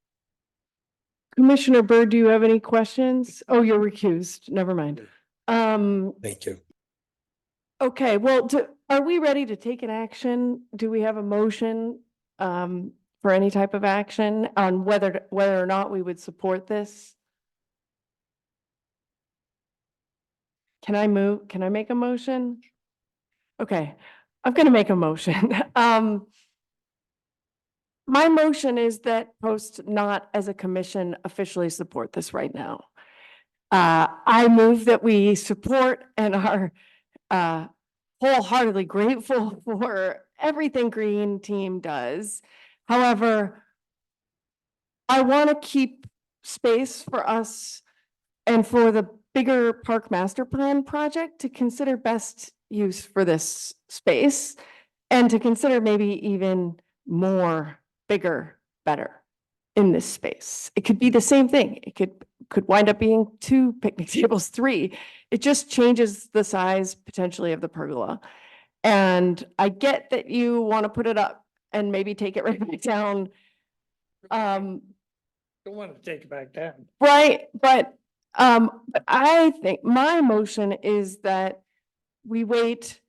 Commissioner Byrd, do you have any questions? Oh, you're recused. Never mind. Thank you. Okay, well, are we ready to take an action? Do we have a motion for any type of action on whether or not we would support this? Can I make a motion? Okay, I'm gonna make a motion. My motion is that Post not as a commission officially support this right now. I move that we support and are wholeheartedly grateful for everything Green Team does. However, I want to keep space for us and for the bigger park master plan project to consider best use for this space and to consider maybe even more, bigger, better in this space. It could be the same thing. It could wind up being 2 picnic tables, 3. It just changes the size potentially of the pergola. And I get that you want to put it up and maybe take it right back down. Don't want to take it back down. Right, but I think my motion is that we wait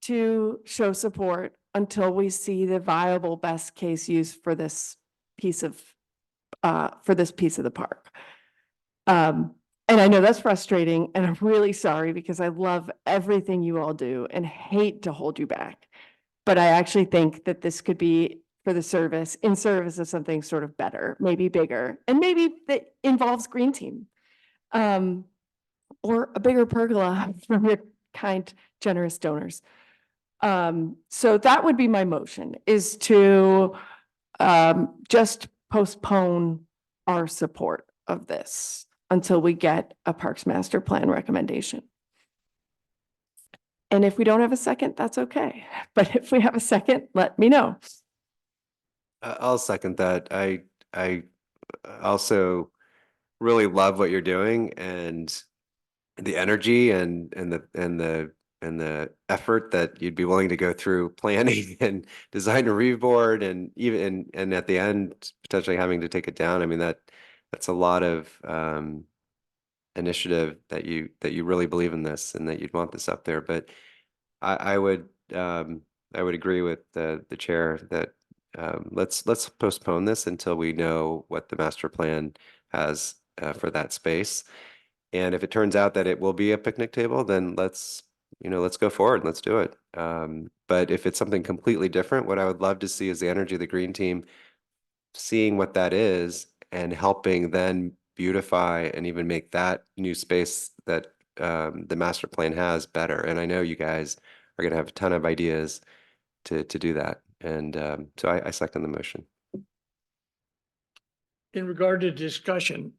to show support until we see the viable best case use for this piece of the park. And I know that's frustrating and I'm really sorry because I love everything you all do and hate to hold you back. But I actually think that this could be for the service, in service of something sort of better, maybe bigger, and maybe that involves Green Team. Or a bigger pergola from your kind, generous donors. So that would be my motion, is to just postpone our support of this until we get a Parks Master Plan recommendation. And if we don't have a second, that's okay. But if we have a second, let me know. I'll second that. I also really love what you're doing and the energy and the effort that you'd be willing to go through planning and design a review board and even and at the end potentially having to take it down. I mean, that's a lot of initiative that you really believe in this and that you'd want this up there. But I would agree with the chair that let's postpone this until we know what the master plan has for that space. And if it turns out that it will be a picnic table, then let's go forward. Let's do it. But if it's something completely different, what I would love to see is the energy of the green team, seeing what that is and helping then beautify and even make that new space that the master plan has better. And I know you guys are going to have a ton of ideas to do that. And so I second the motion. In regard to discussion,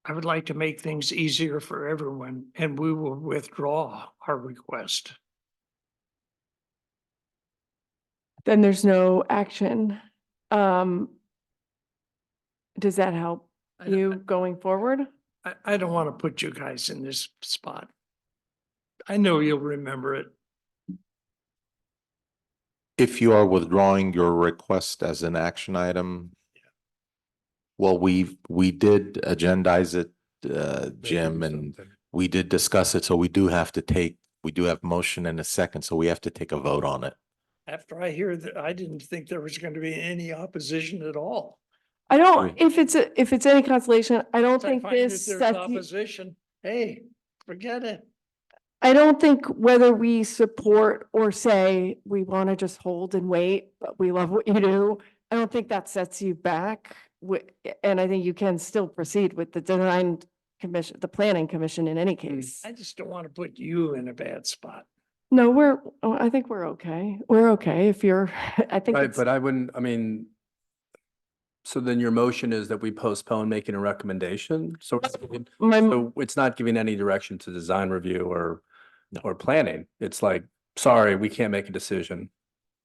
I would like to make things easier for everyone, and we will withdraw our request. Then there's no action. Does that help I don't- you going forward? I don't want to put you guys in this spot. I know you'll remember it. If you are withdrawing your request as an action item, well, we did agendize it, Jim, and we did discuss it, so we do have motion and a second, so we have to take a vote on it. After I hear that, I didn't think there was going to be any opposition at all. I don't, if it's any consolation, I don't I think find that this there's sets you, opposition. Hey, forget it. I don't think whether we support or say we want to just hold and wait, but we love what you do. I don't think that sets you back. And I think you can still proceed with the design commission, the planning commission in any case. I just don't want to put you in a bad spot. No, I think we're okay. We're okay if you're, I think Right, it's, but I wouldn't, I mean, so then your motion is that we postpone making a recommendation? So it's not giving any direction to design review or planning. It's like, sorry, we can't make a decision.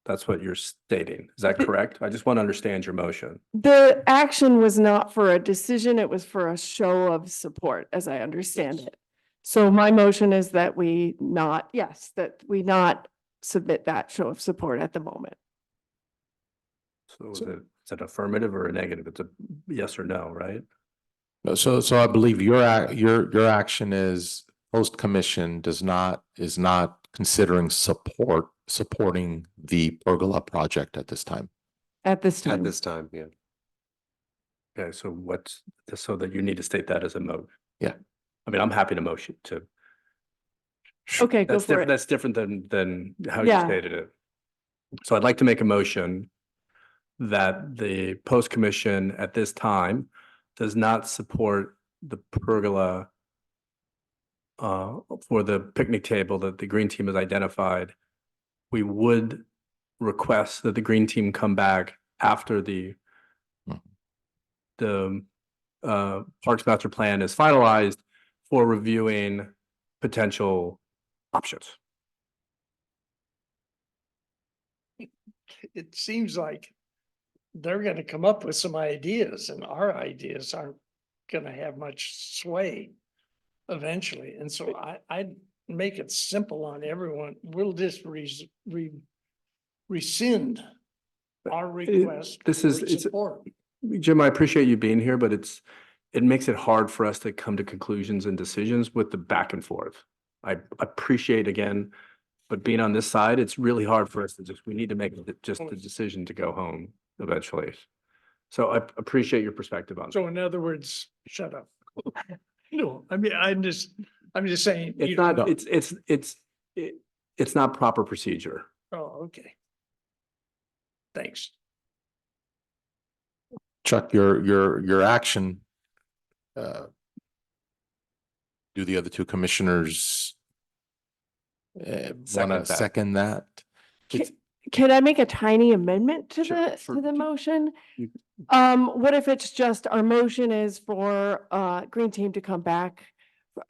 That's what you're stating. Is that correct? I just want to understand your motion. the action was not for a decision, it was for a show of support, as I understand it. So my motion is that we not submit that show of support at the moment. So is it affirmative or a negative? It's a yes or no, right? No, so I believe your action is post-commission is not considering supporting the pergola project at this time. At this At time, this time, yeah. Okay, so so that you need to state that as a motion. Yeah. I mean, I'm happy to motion to. okay, go for it. That's different than how you Yeah. stated it. So I'd like to make a motion that the post commission at this time does not support the pergola for the picnic table that the green team has identified. We would request that the green team come back after the Parks Master Plan is finalized for reviewing potential options. It seems like they're going to come up with some ideas, and our ideas aren't going to have much sway eventually. And so I'd make it simple on everyone. We'll just rescind our request. this for is- it's- support. Jim, I appreciate you being here, but it makes it hard for us to come to conclusions and decisions with the back and forth. I appreciate again, but being on this side, it's really hard for us to we need to make just the decision to go home eventually. So I appreciate your perspective on that. So in other words, shut up. No, I mean, I'm just saying. you It's don't- not, it's not proper procedure. Oh, okay. Thanks. Chuck, your action. Do the other two commissioners want Second to that. second that? Can I make a tiny amendment to Sure, the, sure. to the motion? You- What if it's just, our motion is for, Green Team to come back?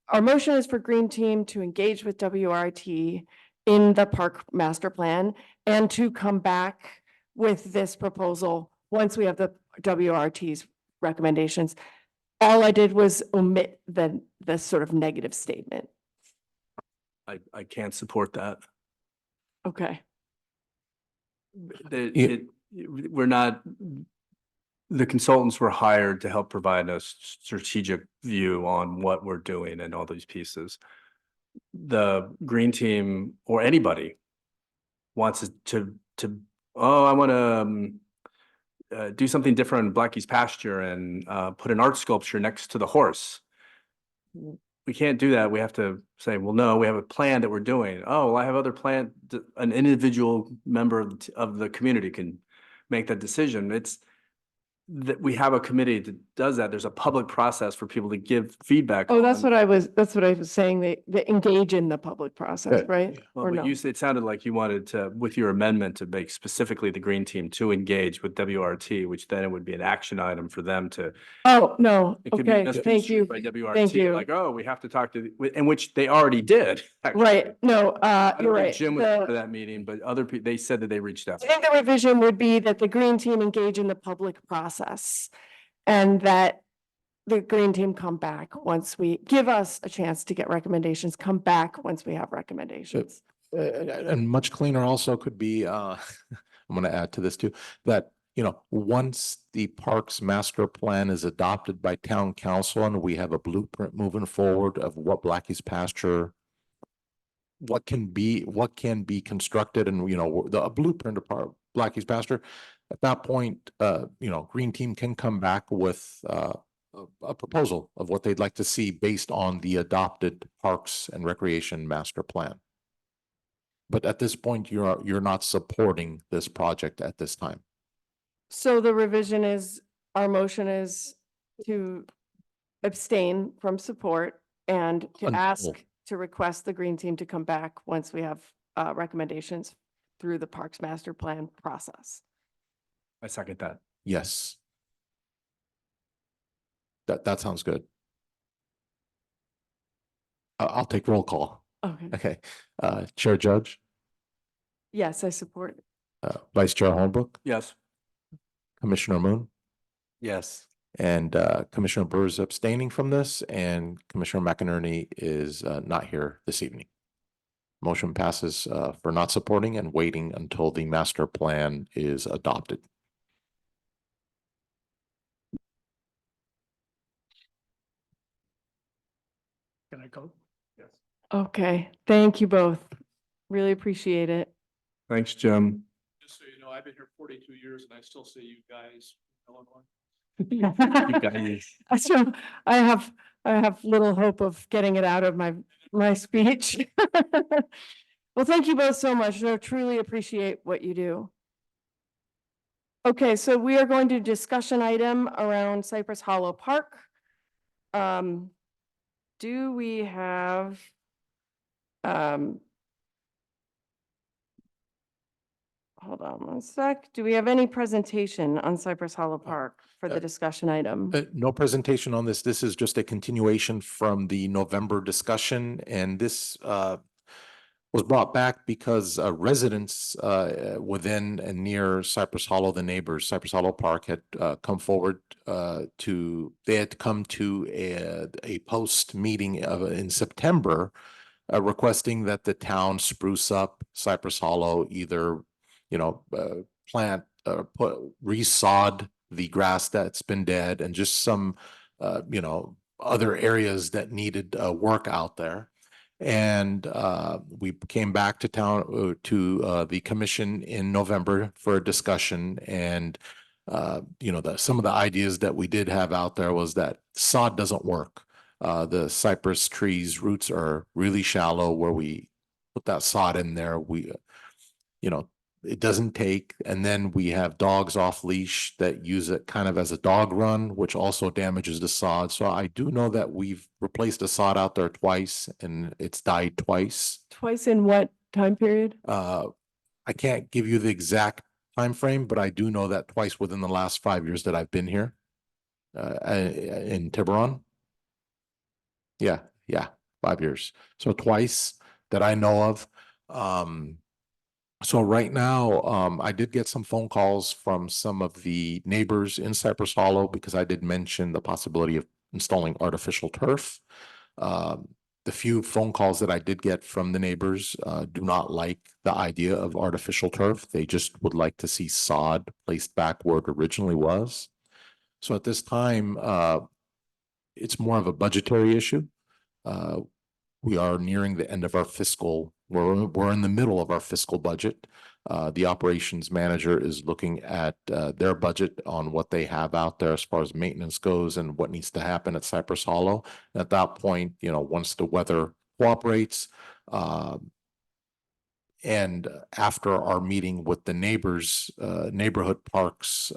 Our motion is for Green Team to engage with WRT in the park master plan and to come back with this proposal once we have the WRT's recommendations. All I did was omit the sort of negative statement. I can't support that. Okay. The, we're not, the consultants were hired to help provide a strategic view on what we're doing and all these pieces. The green team or anybody wants to, oh, I want to do something different in Blackie's pasture and put an art sculpture next to the horse. We can't do that. We have to say, well, no, we have a plan that we're doing. Oh, well, I have other plan. An individual member of the community can make that decision. It's that we have a committee that does that. There's a public process for people to give feedback. Oh, that's on. that's what I was saying. They engage in the public process, Good. right? Well, Or but no? it sounded like you wanted to, with your amendment, to make specifically the green team to engage with WRT, which then it would be an action item for them to. Oh, no. It could be Okay, misconstrued thank you. by WRT, Thank you. like, oh, we have to talk to, in which they already did. actually. Right, no, I you're don't think right. Jim was part of The- that meeting, but other people, they said that they reached out. I think the revision would be that the green team engage in the public process and that the green team come back once we give us a chance to get recommendations, come back once we have recommendations. And much cleaner also could be, I'm gonna add to this too, that, you know, once the Parks Master Plan is adopted by town council and we have a blueprint moving forward of what Blackie's pasture, what can be constructed and, you know, a blueprint of Blackie's pasture. At that point, you know, Green Team can come back with, a proposal of what they'd like to see based on the adopted Parks and Recreation Master Plan. But at this point, you're not supporting this project at this time. So the revision is, our motion is to abstain from support and to Until- ask to request the green team to come back once we have recommendations through the Parks Master Plan process. I second that. Yes. That sounds good. I'll take roll call. Okay. Okay. Chair Judge, Yes, I support. Vice Chair Holbrook, Yes. Commissioner Moon, Yes. and Commissioner Burr is abstaining from this, and Commissioner McInerney is not here this evening. Motion passes for not supporting and waiting until the master plan is adopted. Can I go? Yes. Okay, thank you both. Really appreciate it. Thanks, Jim. Just so you know, I've been here 42 years and I still say you guys, Illinois. You guys. So I have little hope of getting it out of my speech. Well, thank you both so much. I truly appreciate what you do. Okay, so we are going to discussion item around Cypress Hollow Park. Do we have hold on one sec. Do we have any presentation on Cypress Hollow Park for the discussion item? No presentation on this. This is just a continuation from the November discussion, and this was brought back because residents within and near Cypress Hollow, the neighbors, Cypress Hollow Park had come forward they had come to a post meeting in September requesting that the town spruce up Cypress Hollow, either, you know, plant, resod the grass that's been dead and just some, you know, other areas that needed work out there. And we came back to town to the commission in November for a discussion. And you know, some of the ideas that we did have out there was that sod doesn't work. The cypress trees roots are really shallow. Where we put that sod in there, we, you know, it doesn't take. And then we have dogs off leash that use it kind of as a dog run, which also damages the sod. So I do know that we've replaced the sod out there twice and it's died twice. Twice in what time period? I can't give you the exact time frame, but I do know that twice within the last 5 years that I've been here in Tiburon. Yeah, 5 years. So twice that I know of. So right now, I did get some phone calls from some of the neighbors in Cypress Hollow because I did mention the possibility of installing artificial turf. The few phone calls that I did get from the neighbors do not like the idea of artificial turf. They just would like to see sod placed back where it originally was. So at this time, it's more of a budgetary issue. We are nearing the end of our fiscal, we're in the middle of our fiscal budget. The operations manager is looking at their budget on what they have out there as far as maintenance goes and what needs to happen at Cypress Hollow. At that point, you know, once the weather cooperates, and after our meeting with the neighbors, neighborhood parks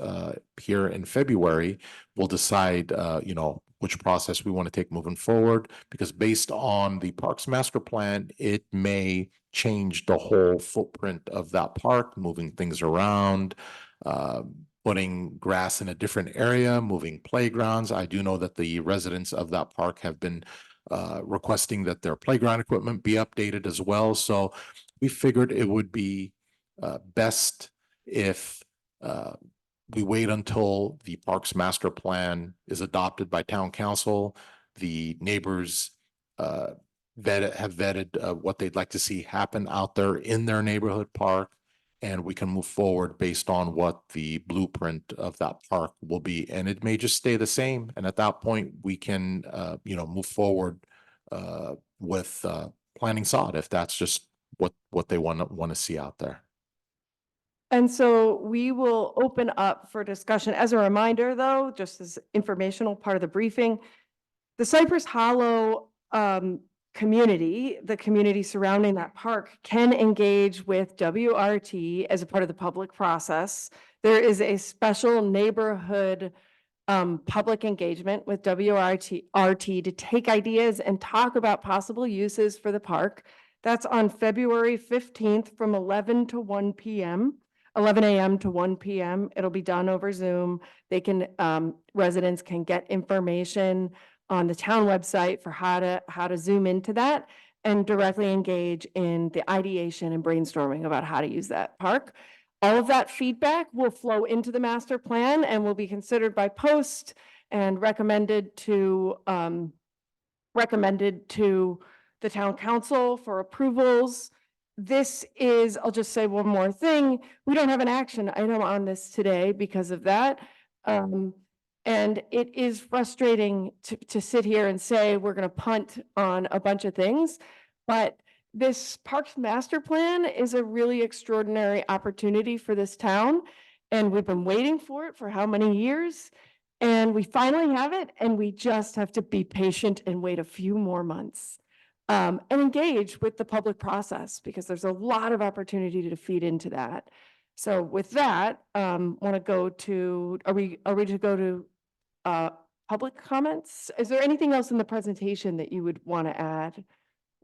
here in February, we'll decide, you know, which process we want to take moving forward, because based on the Parks Master Plan, it may change the whole footprint of that park, moving things around, putting grass in a different area, moving playgrounds. I do know that the residents of that park have been requesting that their playground equipment be updated as well. So we figured it would be best if we wait until the Parks Master Plan is adopted by Town Council. The neighbors have vetted what they'd like to see happen out there in their neighborhood park, and we can move forward based on what the blueprint of that park will be. And it may just stay the same. And at that point, we can, you know, move forward with planting sod if that's just what they want to see out there. And so we will open up for discussion. As a reminder, though, just as informational part of the briefing, the Cypress Hollow community, the community surrounding that park, can engage with WRT as a part of the public process. There is a special neighborhood public engagement with WRT to take ideas and talk about possible uses for the park. That's on February 15th from 11 to 1 p.m. 11 a.m. to 1 p.m. It'll be done over Zoom. They can, residents can get information on the town website for how to zoom into that and directly engage in the ideation and brainstorming about how to use that park. All of that feedback will flow into the master plan and will be considered by post and recommended to the town council for approvals. This is, I'll just say one more thing. We don't have an action item on this today because of that. And it is frustrating to sit here and say we're going to punt on a bunch of things, but this Parks Master Plan is a really extraordinary opportunity for this town. And we've been waiting for it for how many years? And we finally have it, and we just have to be patient and wait a few more months. And engage with the public process, because there's a lot of opportunity to feed into that. So with that, want to go to, are we to go to public comments? Is there anything else in the presentation that you would want to add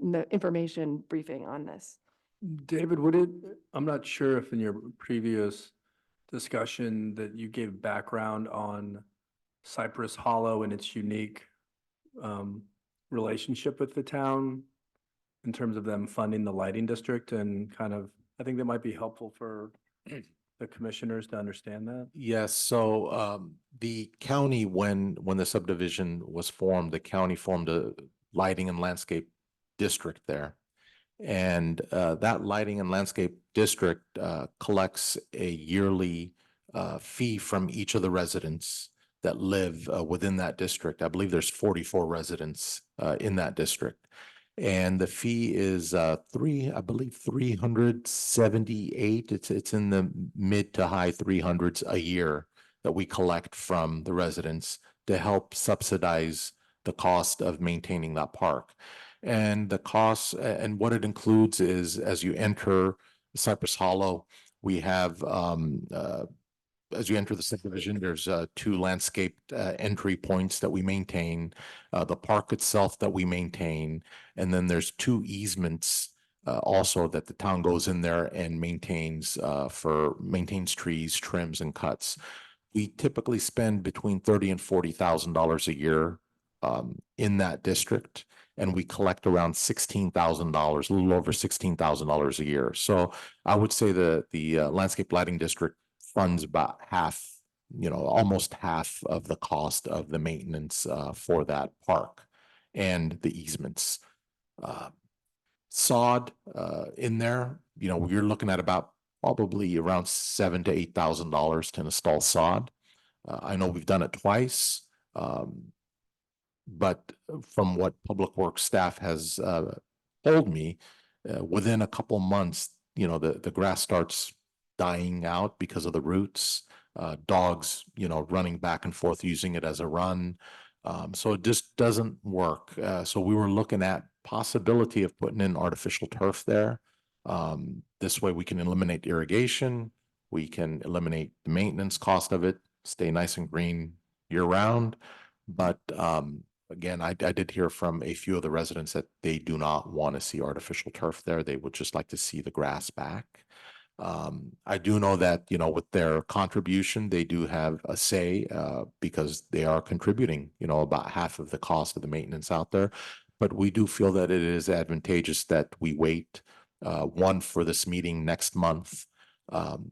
in the information briefing on this? David, I'm not sure if in your previous discussion that you gave background on Cypress Hollow and its unique relationship with the town in terms of them funding the lighting district, and kind of, I think that might be helpful for the commissioners to understand that. Yes, so the county, when the subdivision was formed, the county formed a lighting and landscape district there. And that lighting and landscape district collects a yearly fee from each of the residents that live within that district. I believe there's 44 residents in that district. And the fee is I believe 378. It's in the mid to high 300s a year that we collect from the residents to help subsidize the cost of maintaining that park. And the costs and what it includes is, as you enter Cypress Hollow, we have as you enter the subdivision, there's 2 landscaped entry points that we maintain, the park itself that we maintain, and then there's 2 easements also that the town goes in there and maintains trees, trims, and cuts. We typically spend between $30,000 and $40,000 a year in that district, and we collect around $16,000, a little over $16,000 a year. So I would say that the landscape lighting district funds about half almost half of the cost of the maintenance for that park and the easements. Sod in there, you're looking at about probably around $7,000 to $8,000 to install sod. I know we've done it twice. But from what Public Works staff has told me, within a couple months, the grass starts dying out because of the roots. Dogs, running back and forth using it as a run. So it just doesn't work. So we were looking at possibility of putting in artificial turf there. This way we can eliminate irrigation. We can eliminate the maintenance cost of it, stay nice and green year round. But again, I did hear from a few of the residents that they do not want to see artificial turf there. They would just like to see the grass back. I do know that, with their contribution, they do have a say because they are contributing, about half of the cost of the maintenance out there. But we do feel that it is advantageous that we wait, one, for this meeting next month,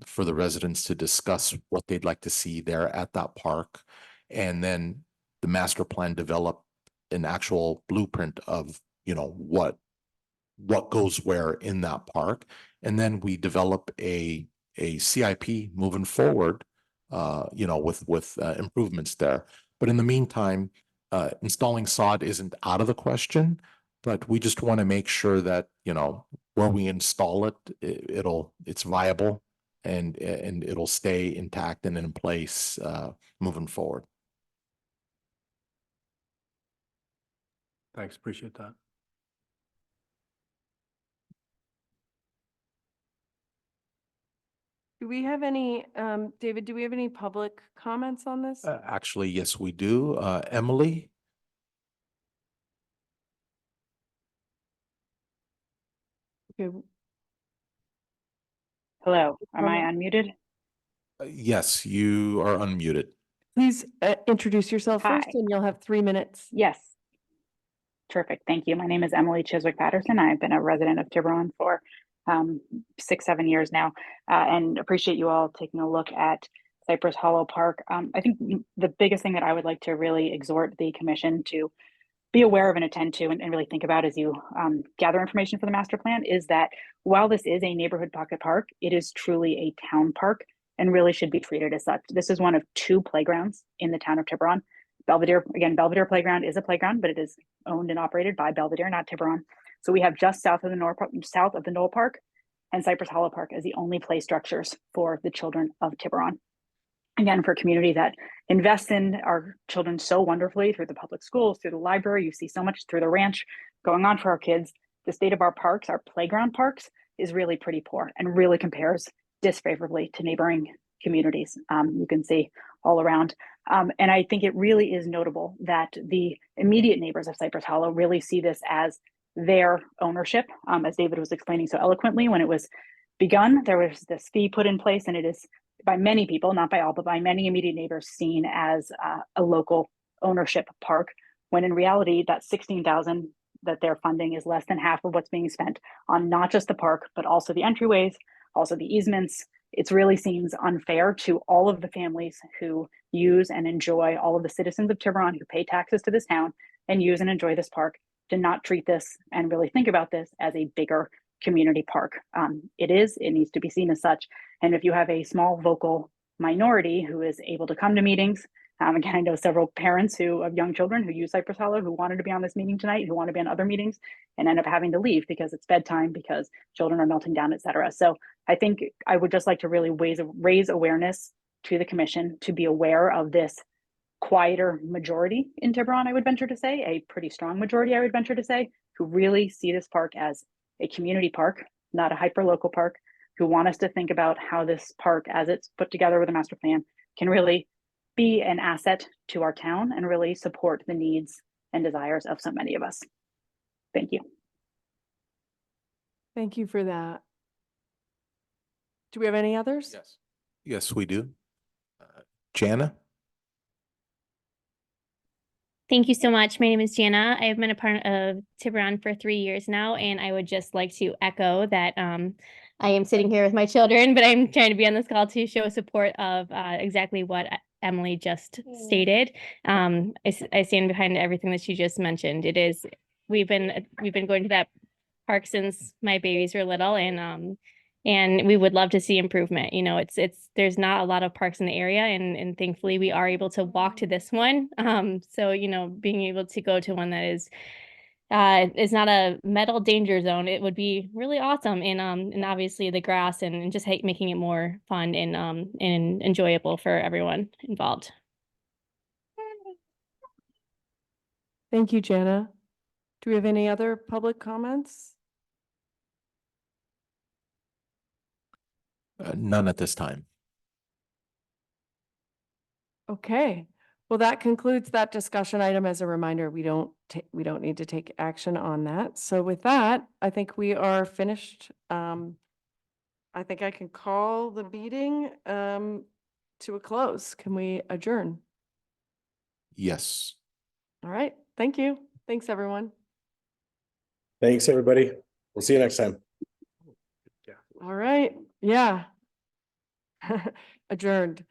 for the residents to discuss what they'd like to see there at that park. And then the master plan develop an actual blueprint of, what goes where in that park. And then we develop a CIP moving forward, with improvements there. But in the meantime, installing sod isn't out of the question, but we just want to make sure that, where we install it, it's viable and it'll stay intact and in place, moving forward. Thanks, appreciate that. Do we have any, David, do we have any public comments on this? Actually, yes, we do. Emily? Okay, Hello, am I Hello. unmuted? Yes, you are unmuted. please introduce yourself first Hi. and you'll have 3 minutes. Yes. Terrific, thank you. My name is Emily Chiswick Patterson. I've been a resident of Tiburon for 6-7 years now, and appreciate you all taking a look at Cypress Hollow Park. I think the biggest thing that I would like to really exhort the commission to be aware of and attend to and really think about as you gather information for the master plan is that while this is a neighborhood pocket park, it is truly a town park and really should be treated as such. This is one of 2 playgrounds in the town of Tiburon. Belvedere, again, Belvedere Playground is a playground, but it is owned and operated by Belvedere, not Tiburon. So we have just south of the Knoll Park and Cypress Hollow Park as the only play structures for the children of Tiburon. Again, for a community that invests in our children so wonderfully through the public schools, through the library, you see so much through the ranch going on for our kids. The state of our parks, our playground parks, is really pretty poor and really compares disfavorably to neighboring communities. You can see all around. And I think it really is notable that the immediate neighbors of Cypress Hollow really see this as their ownership. As David was explaining so eloquently, when it was begun, there was this fee put in place, and it is by many people, not by all, but by many immediate neighbors seen as a local ownership park, when in reality that $16,000 that they're funding is less than half of what's being spent on not just the park, but also the entryways, also the easements. It really seems unfair to all of the families who use and enjoy, all of the citizens of Tiburon who pay taxes to this town and use and enjoy this park, to not treat this and really think about this as a bigger community park. It needs to be seen as such. And if you have a small vocal minority who is able to come to meetings, again, I know several parents of young children who use Cypress Hollow who wanted to be on this meeting tonight, who want to be on other meetings and end up having to leave because it's bedtime, because children are melting down, et cetera. So I think I would just like to really raise awareness to the commission to be aware of this quieter majority in Tiburon, I would venture to say, a pretty strong majority, I would venture to say, who really see this park as a community park, not a hyper-local park, who want us to think about how this park, as it's put together with a master plan, can really be an asset to our town and really support the needs and desires of so many of us. Thank you. Thank you for that. Do we have any others? Yes. Yes, we do. Jana? Thank you so much. My name is Jana. I have been a part of Tiburon for 3 years now, and I would just like to echo that I am sitting here with my children, but I'm trying to be on this call to show support of exactly what Emily just stated. I stand behind everything that she just mentioned. It is, we've been going to that park since my babies were little, and we would love to see improvement. You know, there's not a lot of parks in the area, and thankfully we are able to walk to this one. So, you know, being able to go to one that is not a metal danger zone, it would be really awesome. And obviously the grass and just making it more fun and enjoyable for everyone involved. Thank you, Jana. Do we have any other public comments? None at this time. Okay, well, that concludes that discussion item. As a reminder, we don't need to take action on that. So with that, I think we are finished. I think I can call the meeting to a close. Can we adjourn? Yes. All right, thank you. Thanks, everyone. Thanks, everybody. We'll see you next time. All right, yeah. Adjourned.